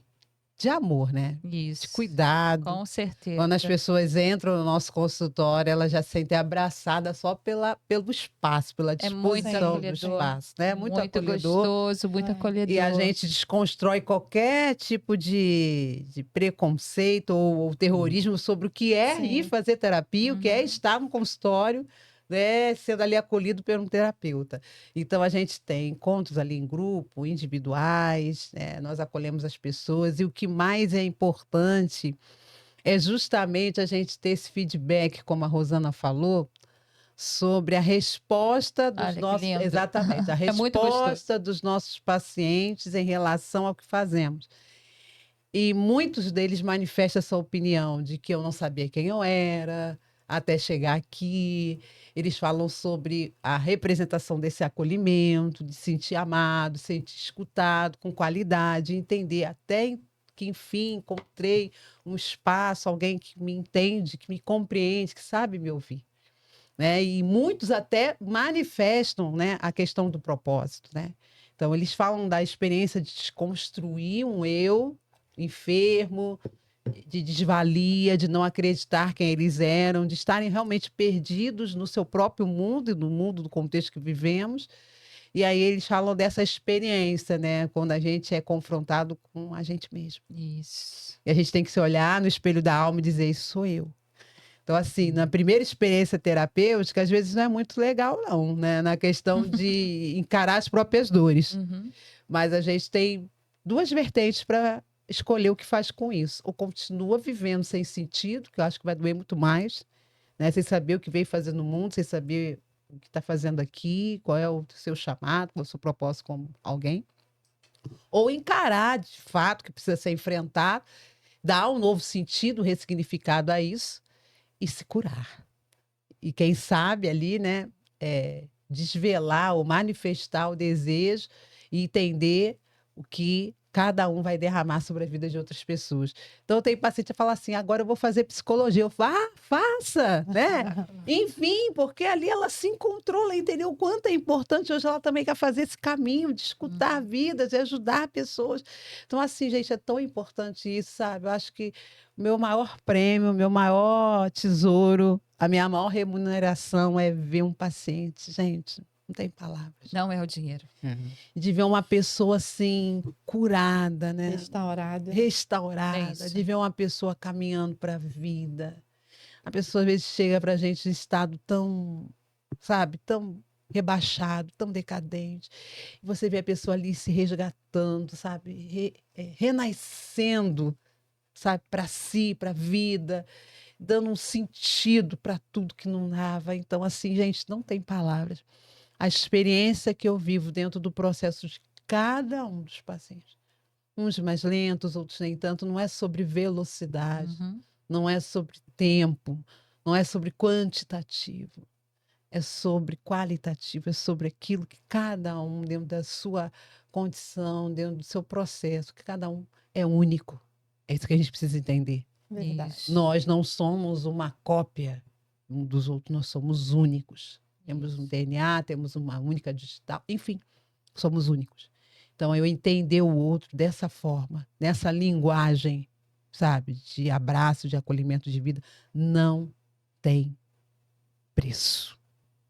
de amor, né? De Isso. cuidado. Com certeza. Quando as pessoas entram no nosso consultório, elas já se sentem abraçadas só pelo espaço, pela É muito disposição do acolhedor. espaço, né? Muito acolhedor. gostoso, muito É. acolhedor. E a gente desconstrói qualquer tipo de preconceito ou terrorismo sobre o que é Sim. ir fazer terapia, o que é Uhum. estar no consultório, né, sendo ali acolhido por um terapeuta. Então, a gente tem encontros ali em grupo, individuais, né, nós acolhemos as pessoas, e o que mais é importante é justamente a gente ter esse feedback, como a Rosana falou, sobre a resposta dos Olha que nossos. lindo. Exatamente, a É muito gostoso. resposta dos nossos pacientes em relação ao que fazemos. E muitos deles manifestam essa opinião de que eu não sabia quem eu era, até chegar aqui. Eles falam sobre a representação desse acolhimento, de sentir amado, sentir escutado, com qualidade, entender até que, enfim, encontrei um espaço, alguém que me entende, que me compreende, que sabe me ouvir. Né? E muitos até manifestam, né, a questão do propósito, né? Então, eles falam da experiência de desconstruir um eu enfermo, de desvalia, de não acreditar quem eles eram, de estarem realmente perdidos no seu próprio mundo e no mundo do contexto que vivemos. E aí eles falam dessa experiência, né? Quando a gente é confrontado com a gente mesmo. Isso. E a gente tem que se olhar no espelho da alma e dizer, isso sou eu. Então, assim, na primeira experiência terapêutica, às vezes não é muito legal, não, né? Na questão de encarar as próprias dores. Uhum. Mas a gente tem duas vertentes para escolher o que faz com isso. Ou continua vivendo sem sentido, que eu acho que vai doer muito mais, né? Sem saber o que veio fazer no mundo, sem saber o que está fazendo aqui, qual é o seu chamado, qual é o seu propósito como alguém. Ou encarar, de fato, que precisa ser enfrentado, dar um novo sentido, ressignificado a isso, e se curar. E quem sabe ali, né, desvelar ou manifestar o desejo e entender o que cada um vai derramar sobre a vida de outras pessoas. Então, eu tenho paciente a falar assim, agora eu vou fazer psicologia. Eu falo, faça, né? Enfim, porque ali ela se encontrou, ela entendeu o quanto é importante. Hoje ela também quer fazer esse caminho de escutar vidas, de ajudar pessoas. Então, assim, gente, é tão importante isso, sabe? Eu acho que o meu maior prêmio, o meu maior tesouro, a minha maior remuneração é ver um paciente. Gente, não tem palavras. Não é o dinheiro. De ver uma pessoa assim, curada, né? Restaurado. É Restaurada, isso. de ver uma pessoa caminhando para a vida. A pessoa às vezes chega para a gente em estado tão, sabe, tão rebaixado, tão decadente. E você vê a pessoa ali se resgatando, sabe, renascendo, sabe, para si, para a vida, dando um sentido para tudo que não dava. Então, assim, gente, não tem palavras. A experiência que eu vivo dentro do processo de cada um dos pacientes. Uns mais lentos, outros nem tanto. Não é sobre velocidade, Uhum. não é sobre tempo, não é sobre quantitativo. É sobre qualitativo, é sobre aquilo que cada um, dentro da sua condição, dentro do seu processo, que cada um é único. É isso que a gente precisa entender. Verdade. Isso. Nós não somos uma cópia um dos outros, nós somos únicos. Temos um DNA, temos uma única digital, enfim, somos únicos. Então, eu entender o outro dessa forma, nessa linguagem, sabe, de abraço, de acolhimento de vida, não tem preço.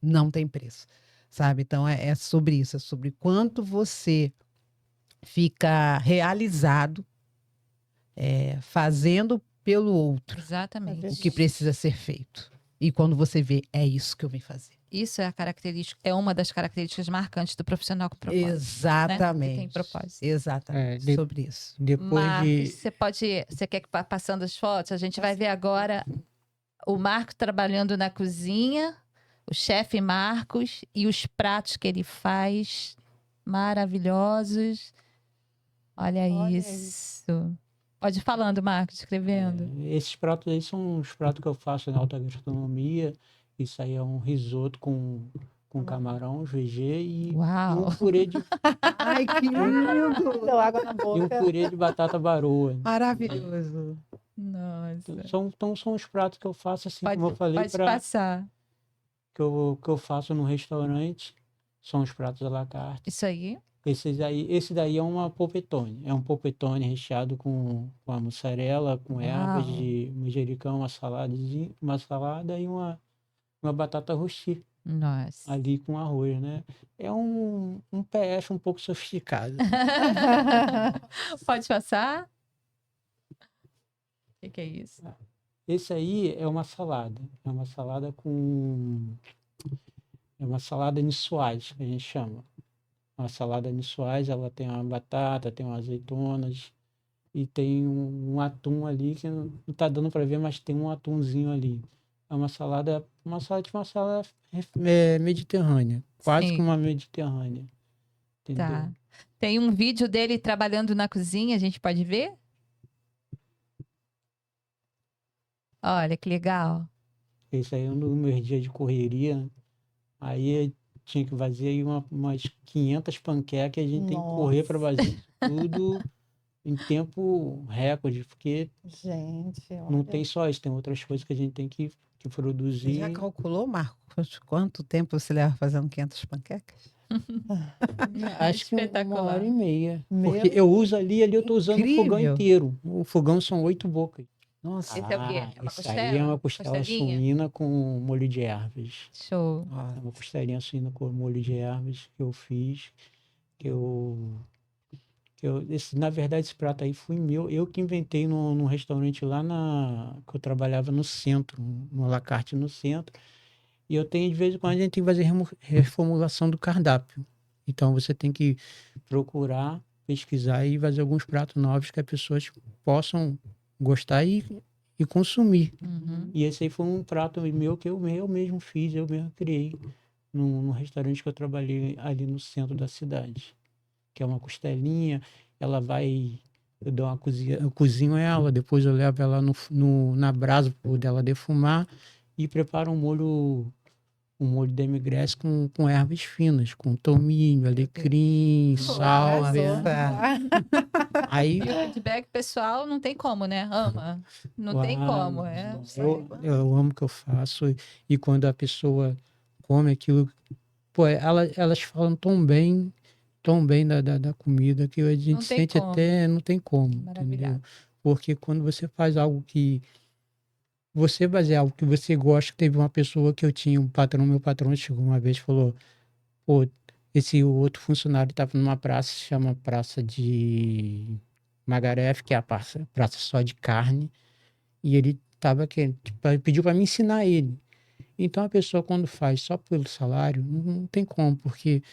Não tem preço, sabe? Então, é sobre isso, é sobre quanto você fica realizado fazendo pelo outro Exatamente. o que precisa ser feito. E quando você vê, é isso que eu vim fazer. Isso é a característica, é uma das características marcantes do profissional com propósito. Exatamente. Que tem propósito. Exatamente. Sobre isso. Depois Marcos, você quer que vá passando as fotos? A gente vai ver agora o Marcos trabalhando na cozinha, o chefe Marcos e os pratos que ele faz maravilhosos. Olha isso. Pode ir falando, Marcos, escrevendo. Esses pratos aí são os pratos que eu faço na alta gastronomia. Isso aí é um risoto com camarão, VG e Uau. um purê de Ai, que lindo! Deu água na e um boca. purê de batata baroa. Maravilhoso. Nossa. Então são os pratos que eu faço assim, como eu falei, Pode passar. que eu faço no restaurante. São os pratos à la carte. Isso aí. Esse daí é uma polpettone. É um polpettone recheado com a mussarela, com ervas Uau. de manjericão, uma salada e uma batata rosti Nossa. ali com arroz, né? É um PF um pouco sofisticado. Pode passar? O que é isso? Esse aí é uma salada. É uma salada com... É uma salada niçoise, que a gente chama. Uma salada niçoise, ela tem uma batata, tem umas azeitonas e tem um atum ali que não está dando para ver, mas tem um atumzinho ali. É uma salada mediterrânea, quase Sim. que uma mediterrânea. Entendeu? Tá. Tem um vídeo dele trabalhando na cozinha, a gente pode ver? Olha que legal. Esse aí é um dos meus dias de correria. Aí eu tinha que fazer aí umas 500 panquecas e a gente tem que correr para fazer isso tudo em tempo recorde, porque Gente, não olha. tem só isso, tem outras coisas que a gente tem que Você produzir. já calculou, Marcos, quanto tempo você leva fazendo 500 panquecas? Acho que uma Espetacular. hora e meia. Meu Porque eu uso ali eu estou usando o fogão Incrível. inteiro. O fogão são 8 bocas. Nossa. Esse é o quê? É uma Isso aí é uma costela Costelinha? suína com molho de ervas. Show. É uma costelinha suína com molho de ervas que eu fiz. Na verdade, esse prato aí foi meu. Eu que inventei num restaurante lá que eu trabalhava no centro, no La Carte no centro. E eu tenho, de vez em quando, a gente tem que fazer reformulação do cardápio. Então, você tem que procurar, pesquisar e fazer alguns pratos novos que as pessoas possam gostar e consumir. Uhum. E esse aí foi um prato meu que eu mesmo fiz, eu mesmo criei num restaurante que eu trabalhei ali no centro da cidade. Que é uma costelinha, eu dou uma cozinha, eu cozinho ela, depois eu levo ela na brasa para poder ela defumar e preparo um molho demi-glace com ervas finas, com tomilho, alecrim, sálvia. Aí E o feedback pessoal não tem como, né? Ama. Não tem como. É. Eu amo o que eu faço e quando a pessoa come aquilo, pô, elas falam tão bem da comida que a gente Não tem sente como. até não tem como, Maravilhado. entendeu? Porque quando você faz algo que você fazer algo que você gosta, teve uma pessoa que eu tinha, meu patrão chegou uma vez e falou, pô, esse outro funcionário estava numa praça, se chama Praça de Magaref, que é a praça só de carne, e ele pediu para me ensinar ele. Então a pessoa quando faz só pelo salário, não tem como, porque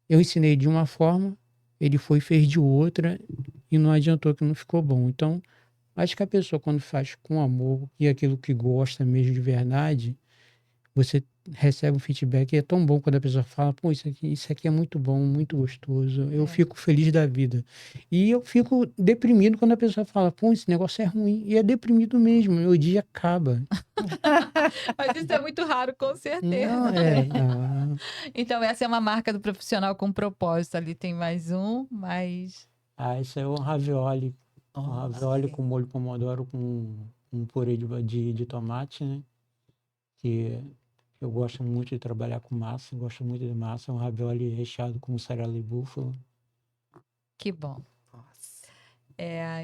eu ensinei de uma forma, ele foi e fez de outra e não adiantou que não ficou bom. Então, acho que a pessoa quando faz com amor e aquilo que gosta mesmo de verdade, você recebe um feedback e é tão bom quando a pessoa fala, pô, isso aqui é muito bom, muito gostoso. Eu fico feliz da vida. E eu fico deprimido quando a pessoa fala, pô, esse negócio é ruim. E é deprimido mesmo, meu dia acaba. Mas isso é muito raro, com certeza. Não, Então, essa é uma marca do profissional com propósito. Ali tem mais um, mas. isso é um ravioli. Um ravioli com molho pomodoro com um purê de tomate, né? Que eu gosto muito de trabalhar com massa, gosto muito de massa. É um ravioli recheado com mussarela e búfala. Que bom.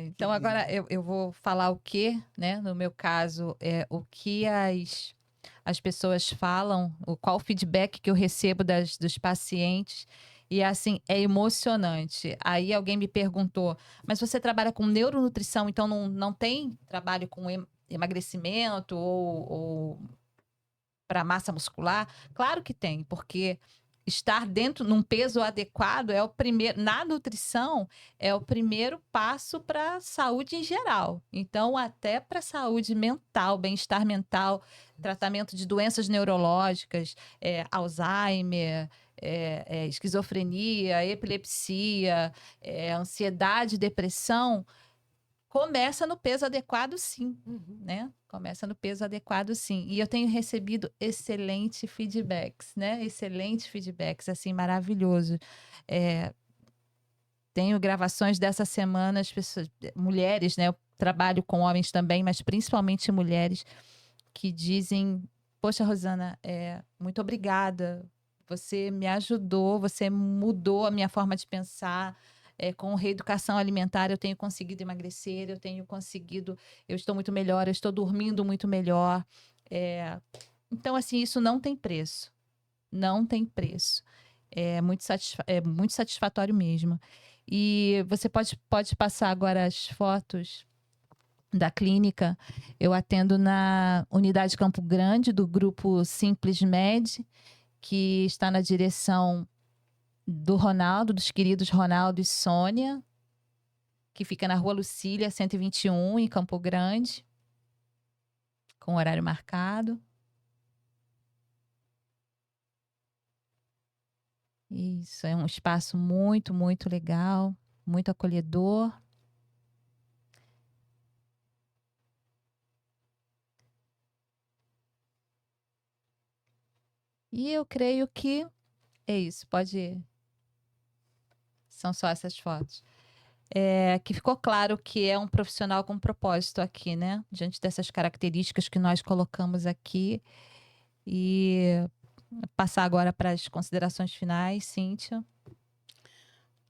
Então, agora eu vou falar o que, né? No meu caso, o que as pessoas falam, qual o feedback que eu recebo dos pacientes. E assim, é emocionante. Aí alguém me perguntou, mas você trabalha com neuronutrição, então não tem trabalho com emagrecimento ou para massa muscular? Claro que tem, porque estar dentro num peso adequado é o primeiro, na nutrição, é o primeiro passo para a saúde em geral. Então, até para a saúde mental, bem-estar mental, tratamento de doenças neurológicas, Alzheimer, esquizofrenia, epilepsia, ansiedade, depressão, começa no peso adequado, sim, né? Começa no peso adequado, sim. E eu tenho recebido excelentes feedbacks, né? Excelentes feedbacks, assim, maravilhoso. Tenho gravações dessa semana, as pessoas, mulheres, né? Eu trabalho com homens também, mas principalmente mulheres que dizem: poxa, Rosana, muito obrigada. Você me ajudou, você mudou a minha forma de pensar. Com reeducação alimentar, eu tenho conseguido emagrecer, eu estou muito melhor, eu estou dormindo muito melhor. Então, assim, isso não tem preço. Não tem preço. É muito satisfatório mesmo. E você pode passar agora as fotos da clínica. Eu atendo na unidade Campo Grande, do grupo Simples Med, que está na direção do Ronaldo, dos queridos Ronaldo e Sônia, que fica na Rua Lucília, 121, em Campo Grande, com horário marcado. Isso, é um espaço muito, muito legal, muito acolhedor. E eu creio que é isso, pode ir. São só essas fotos. Que ficou claro que é um profissional com propósito aqui, né? Diante dessas características que nós colocamos aqui. E passar agora para as considerações finais, Cíntia.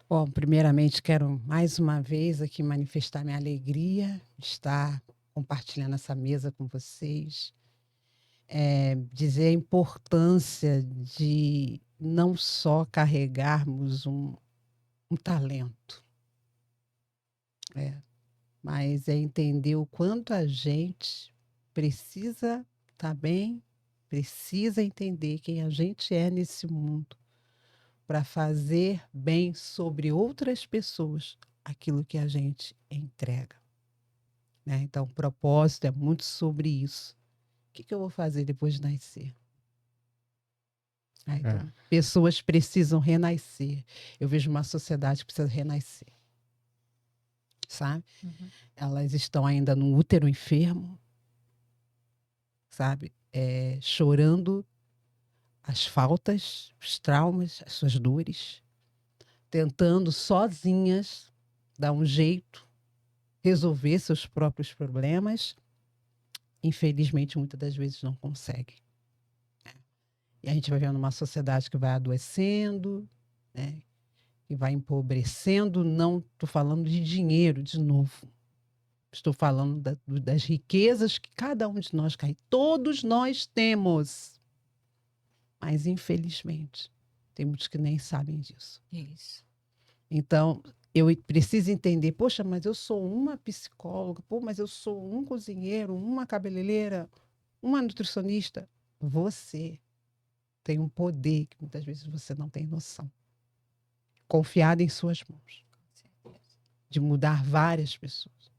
Bom, primeiramente quero mais uma vez aqui manifestar minha alegria de estar compartilhando essa mesa com vocês. Dizer a importância de não só carregarmos um talento, mas entender o quanto a gente precisa estar bem, precisa entender quem a gente é nesse mundo para fazer bem sobre outras pessoas aquilo que a gente entrega. Né? Então, o propósito é muito sobre isso. O que eu vou fazer depois de nascer? Então, pessoas precisam renascer. Eu vejo uma sociedade que precisa renascer. Sabe? Uhum. Elas estão ainda no útero enfermo, sabe? Chorando as faltas, os traumas, as suas dores, tentando sozinhas dar um jeito, resolver seus próprios problemas. Infelizmente, muitas das vezes não consegue. E a gente vai vendo uma sociedade que vai adoecendo, né? Que vai empobrecendo. Não estou falando de dinheiro de novo. Estou falando das riquezas que cada um de nós cai. Todos nós temos. Mas, infelizmente, tem muitos que nem sabem disso. Isso. Então, eu preciso entender, poxa, mas eu sou uma psicóloga, mas eu sou um cozinheiro, uma cabeleireira, uma nutricionista. Você tem um poder que muitas vezes você não tem noção. Confiado em suas mãos. De mudar várias pessoas.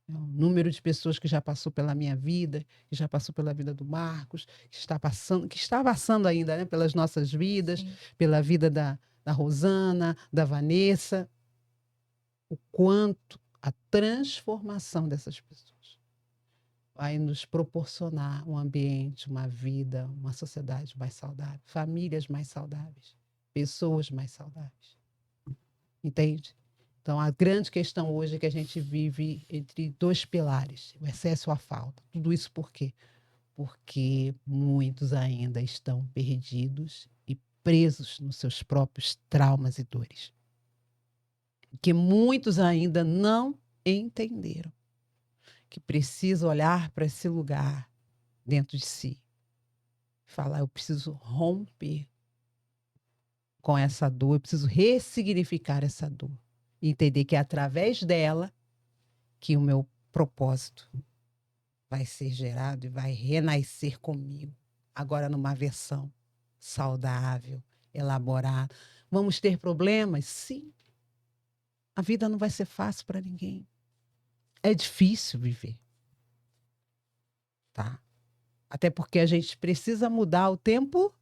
O número de pessoas que já passou pela minha vida, que já passou pela vida do Marcos, que está passando ainda, né, pelas nossas vidas, Sim. pela vida da Rosana, da Vanessa. O quanto a transformação dessas pessoas vai nos proporcionar um ambiente, uma vida, uma sociedade mais saudável, famílias mais saudáveis, pessoas mais saudáveis. Entende? Então, a grande questão hoje é que a gente vive entre dois pilares, o excesso ou a falta. Tudo isso por quê? Porque muitos ainda estão perdidos e presos nos seus próprios traumas e dores. Que muitos ainda não entenderam que precisa olhar para esse lugar dentro de si. Falar, eu preciso romper com essa dor, eu preciso ressignificar essa dor. E entender que é através dela que o meu propósito vai ser gerado e vai renascer comigo. Agora numa versão saudável, elaborada. Vamos ter problemas? Sim. A vida não vai ser fácil para ninguém. É difícil viver. Tá? Até porque a gente precisa mudar o tempo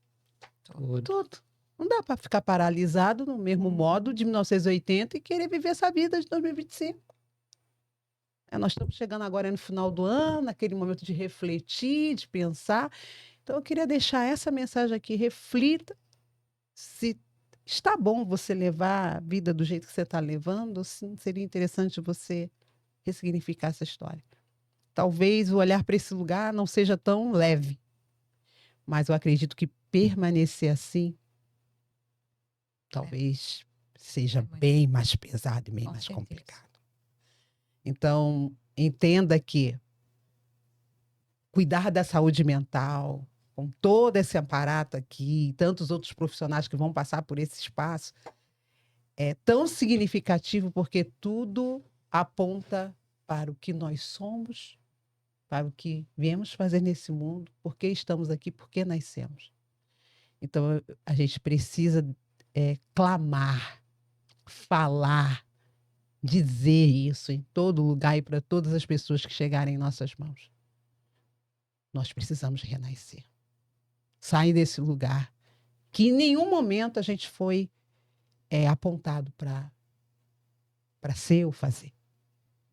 todo. Não dá para ficar paralisado no mesmo modo de 1980 e querer viver essa vida de 2025. Nós estamos chegando agora no final do ano, aquele momento de refletir, de pensar. Então, eu queria deixar essa mensagem aqui. Reflita se está bom você levar a vida do jeito que você está levando, ou se seria interessante você ressignificar essa história. Talvez o olhar para esse lugar não seja tão leve, mas eu acredito que permanecer assim talvez seja bem mais pesado e bem mais complicado. Então, entenda que cuidar da saúde mental, com todo esse aparato aqui, e tantos outros profissionais que vão passar por esse espaço, é tão significativo porque tudo aponta para o que nós somos, para o que viemos fazer nesse mundo, por que estamos aqui, por que nascemos. Então, a gente precisa clamar, falar, dizer isso em todo lugar e para todas as pessoas que chegarem em nossas mãos. Nós precisamos renascer. Sair desse lugar que em nenhum momento a gente foi apontado para ser ou fazer.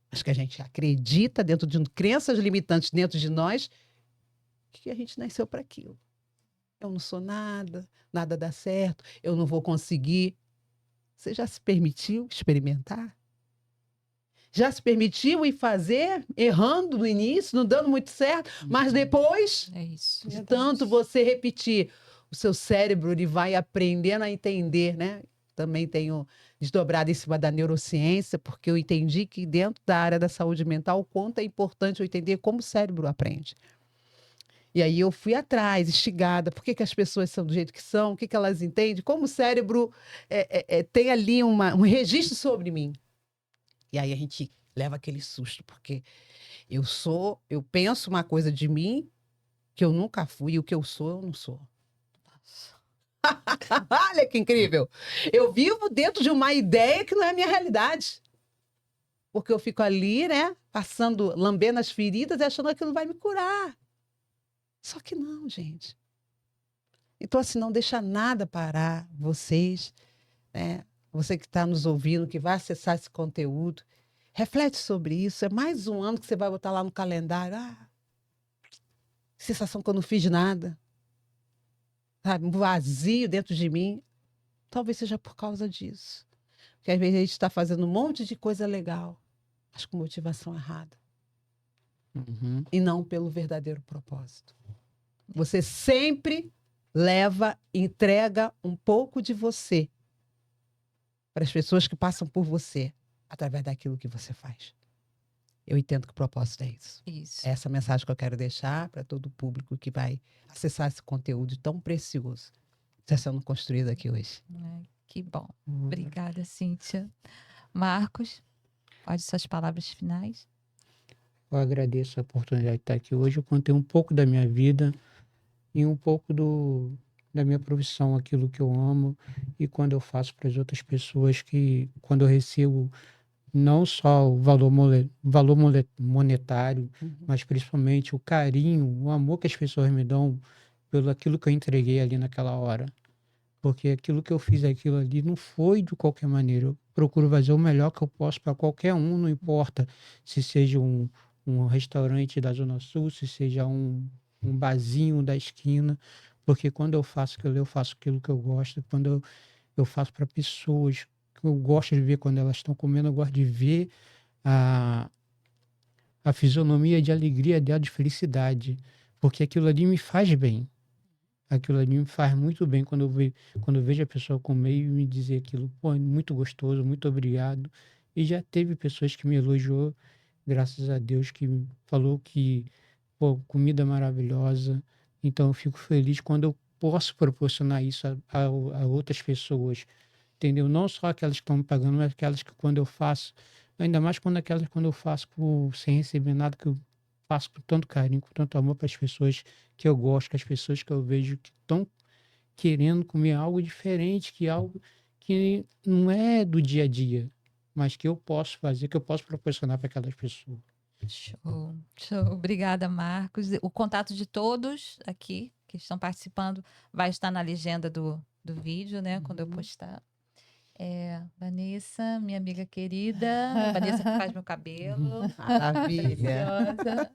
Acho que a gente acredita dentro de crenças limitantes dentro de nós que a gente nasceu para aquilo. Eu não sou nada, nada dá certo, eu não vou conseguir. Você já se permitiu experimentar? Já se permitiu ir fazer, errando no início, não dando muito certo, mas depois, de tanto você repetir, o seu cérebro ele vai aprendendo a entender, né? Também tenho desdobrado em cima da neurociência, porque eu entendi que dentro da área da saúde mental, o quanto é importante eu entender como o cérebro aprende. E aí eu fui atrás, instigada, por que as pessoas são do jeito que são, o que elas entendem, como o cérebro tem ali um registro sobre mim. E aí a gente leva aquele susto, porque eu penso uma coisa de mim que eu nunca fui, e o que eu sou, eu não sou. Olha que incrível! Eu vivo dentro de uma ideia que não é a minha realidade. Porque eu fico ali, né, lambendo as feridas e achando que aquilo vai me curar. Só que não, gente. Então, assim, não deixa nada parar vocês, né? Você que está nos ouvindo, que vai acessar esse conteúdo, reflete sobre isso. É mais um ano que você vai botar lá no calendário. Sensação que eu não fiz nada. Sabe? Um vazio dentro de mim. Talvez seja por causa disso. Porque às vezes a gente está fazendo um monte de coisa legal, mas com motivação errada. E não pelo verdadeiro propósito. Você sempre entrega um pouco de você para as pessoas que passam por você, através daquilo que você faz. Eu entendo que o propósito é isso. É essa mensagem que eu quero deixar para todo o público que vai acessar esse conteúdo tão precioso que está sendo construído aqui hoje. Que bom. Obrigada, Cíntia. Marcos, pode suas palavras finais. Eu agradeço a oportunidade de estar aqui hoje. Eu contei um pouco da minha vida e um pouco da minha profissão, aquilo que eu amo, e quando eu faço para as outras pessoas, que quando eu recebo não só o valor monetário, mas principalmente o carinho, o amor que as pessoas me dão pelo aquilo que eu entreguei ali naquela hora. Porque aquilo que eu fiz, aquilo ali, não foi de qualquer maneira. Eu procuro fazer o melhor que eu posso para qualquer um, não importa se seja um restaurante da Zona Sul, se seja um barzinho da esquina, porque quando eu faço aquilo que eu gosto. Quando eu faço para pessoas que eu gosto de ver quando elas estão comendo, eu gosto de ver a fisionomia de alegria dela, de felicidade, porque aquilo ali me faz bem. Aquilo ali me faz muito bem quando eu vejo a pessoa comer e me dizer aquilo, pô, muito gostoso, muito obrigado. E já teve pessoas que me elogiou, graças a Deus, que falou que, pô, comida maravilhosa. Então eu fico feliz quando eu posso proporcionar isso a outras pessoas, entendeu? Não só aquelas que estão me pagando, mas aquelas que quando eu faço, ainda mais quando eu faço sem receber nada, que eu faço com tanto carinho, com tanto amor para as pessoas que eu gosto, com as pessoas que eu vejo que estão querendo comer algo diferente, que algo que não é do dia a dia, mas que eu posso fazer, que eu posso proporcionar para aquelas pessoas. Show, show. Obrigada, Marcos. O contato de todos aqui que estão participando vai estar na legenda do vídeo, né? Quando eu postar. Vanessa, minha amiga querida. Vanessa que faz meu cabelo. Maravilha. Preciosa.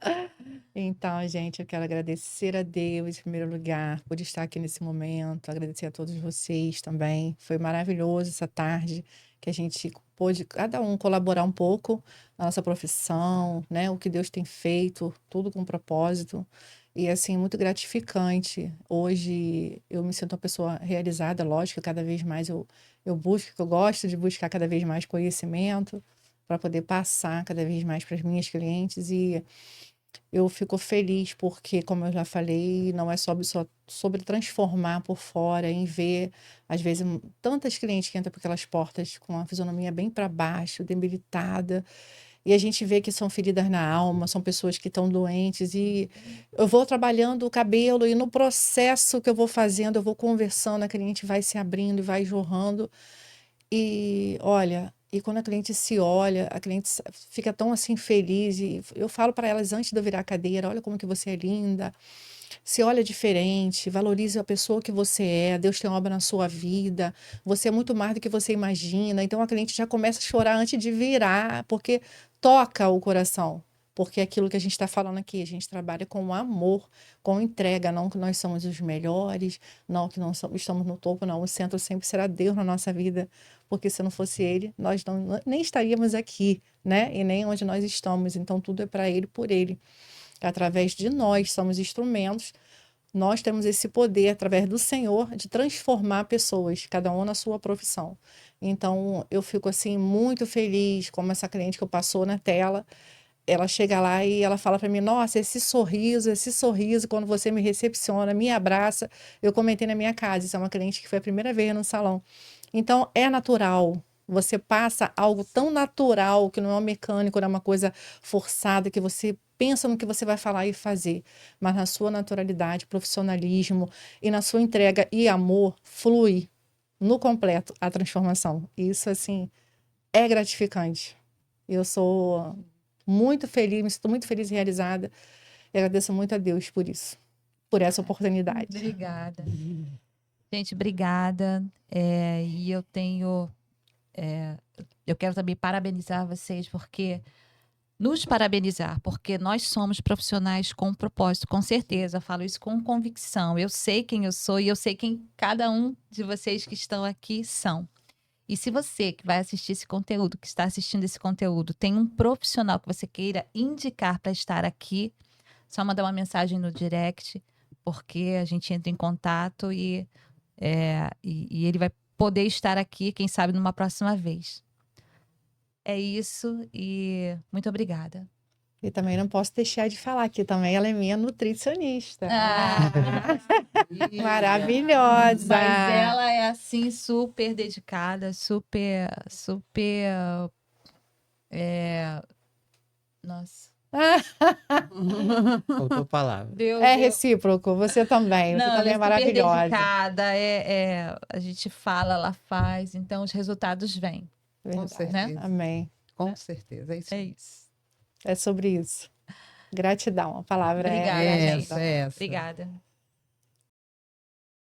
Então, gente, eu quero agradecer a Deus, em primeiro lugar, por estar aqui nesse momento. Agradecer a todos vocês também. Foi maravilhoso essa tarde que a gente pôde, cada um, colaborar um pouco na nossa profissão, né? O que Deus tem feito, tudo com propósito. E, assim, muito gratificante. Hoje eu me sinto uma pessoa realizada, lógico, cada vez mais eu busco, eu gosto de buscar cada vez mais conhecimento para poder passar cada vez mais para as minhas clientes. E eu fico feliz porque, como eu já falei, não é só sobre transformar por fora, em ver, às vezes, tantas clientes que entram por aquelas portas com a fisionomia bem para baixo, debilitada, e a gente vê que são feridas na alma, são pessoas que estão doentes, e eu vou trabalhando o cabelo, e no processo que eu vou fazendo, eu vou conversando, a cliente vai se abrindo e vai jorrando. E olha, e quando a cliente se olha, a cliente fica tão assim feliz. E eu falo para elas antes de eu virar a cadeira: olha como que você é linda, se olha diferente, valorize a pessoa que você é. Deus tem uma obra na sua vida, você é muito mais do que você imagina. Então a cliente já começa a chorar antes de virar, porque toca o coração. Porque é aquilo que a gente está falando aqui, a gente trabalha com amor, com entrega, não que nós somos os melhores, não que não estamos no topo, não. O centro sempre será Deus na nossa vida, porque se não fosse Ele, nós nem estaríamos aqui, né? E nem onde nós estamos. Então tudo é para Ele, por Ele. Através de nós, somos instrumentos, nós temos esse poder, através do Senhor, de transformar pessoas, cada um na sua profissão. Então, eu fico, assim, muito feliz, como essa cliente que eu passou na tela, ela chega lá e ela fala para mim: nossa, esse sorriso, quando você me recepciona, me abraça. Eu comentei na minha casa, isso é uma cliente que foi a primeira vez no salão. Então, é natural. Você passa algo tão natural, que não é um mecânico, não é uma coisa forçada, que você pensa no que você vai falar e fazer. Mas na sua naturalidade, profissionalismo e na sua entrega e amor, flui no completo a transformação. Isso, assim, é gratificante. Eu sou muito feliz, me sinto muito feliz e realizada. E agradeço muito a Deus por isso, por essa oportunidade. Obrigada. Gente, obrigada. E eu tenho. Eu quero também parabenizar vocês, porque. Nos parabenizar, porque nós somos profissionais com propósito, com certeza. Eu falo isso com convicção. Eu sei quem eu sou e eu sei quem cada um de vocês que estão aqui são. E se você que vai assistir esse conteúdo, que está assistindo esse conteúdo, tem um profissional que você queira indicar para estar aqui, só mandar uma mensagem no direct, porque a gente entra em contato e ele vai poder estar aqui, quem sabe, numa próxima vez. É isso e muito obrigada. E também não posso deixar de falar que também ela é minha nutricionista. Maravilhosa! Mas ela é assim, super dedicada, super. Nossa. Faltou palavra. É recíproco, você também. Você Não, também ela é maravilhosa. super dedicada, a gente fala, ela faz, então os resultados vêm. Com certeza. Né? Amém. Com certeza, é isso. É isso. É sobre isso. Gratidão, a palavra Obrigada, é gente. essa. Essa. Obrigada.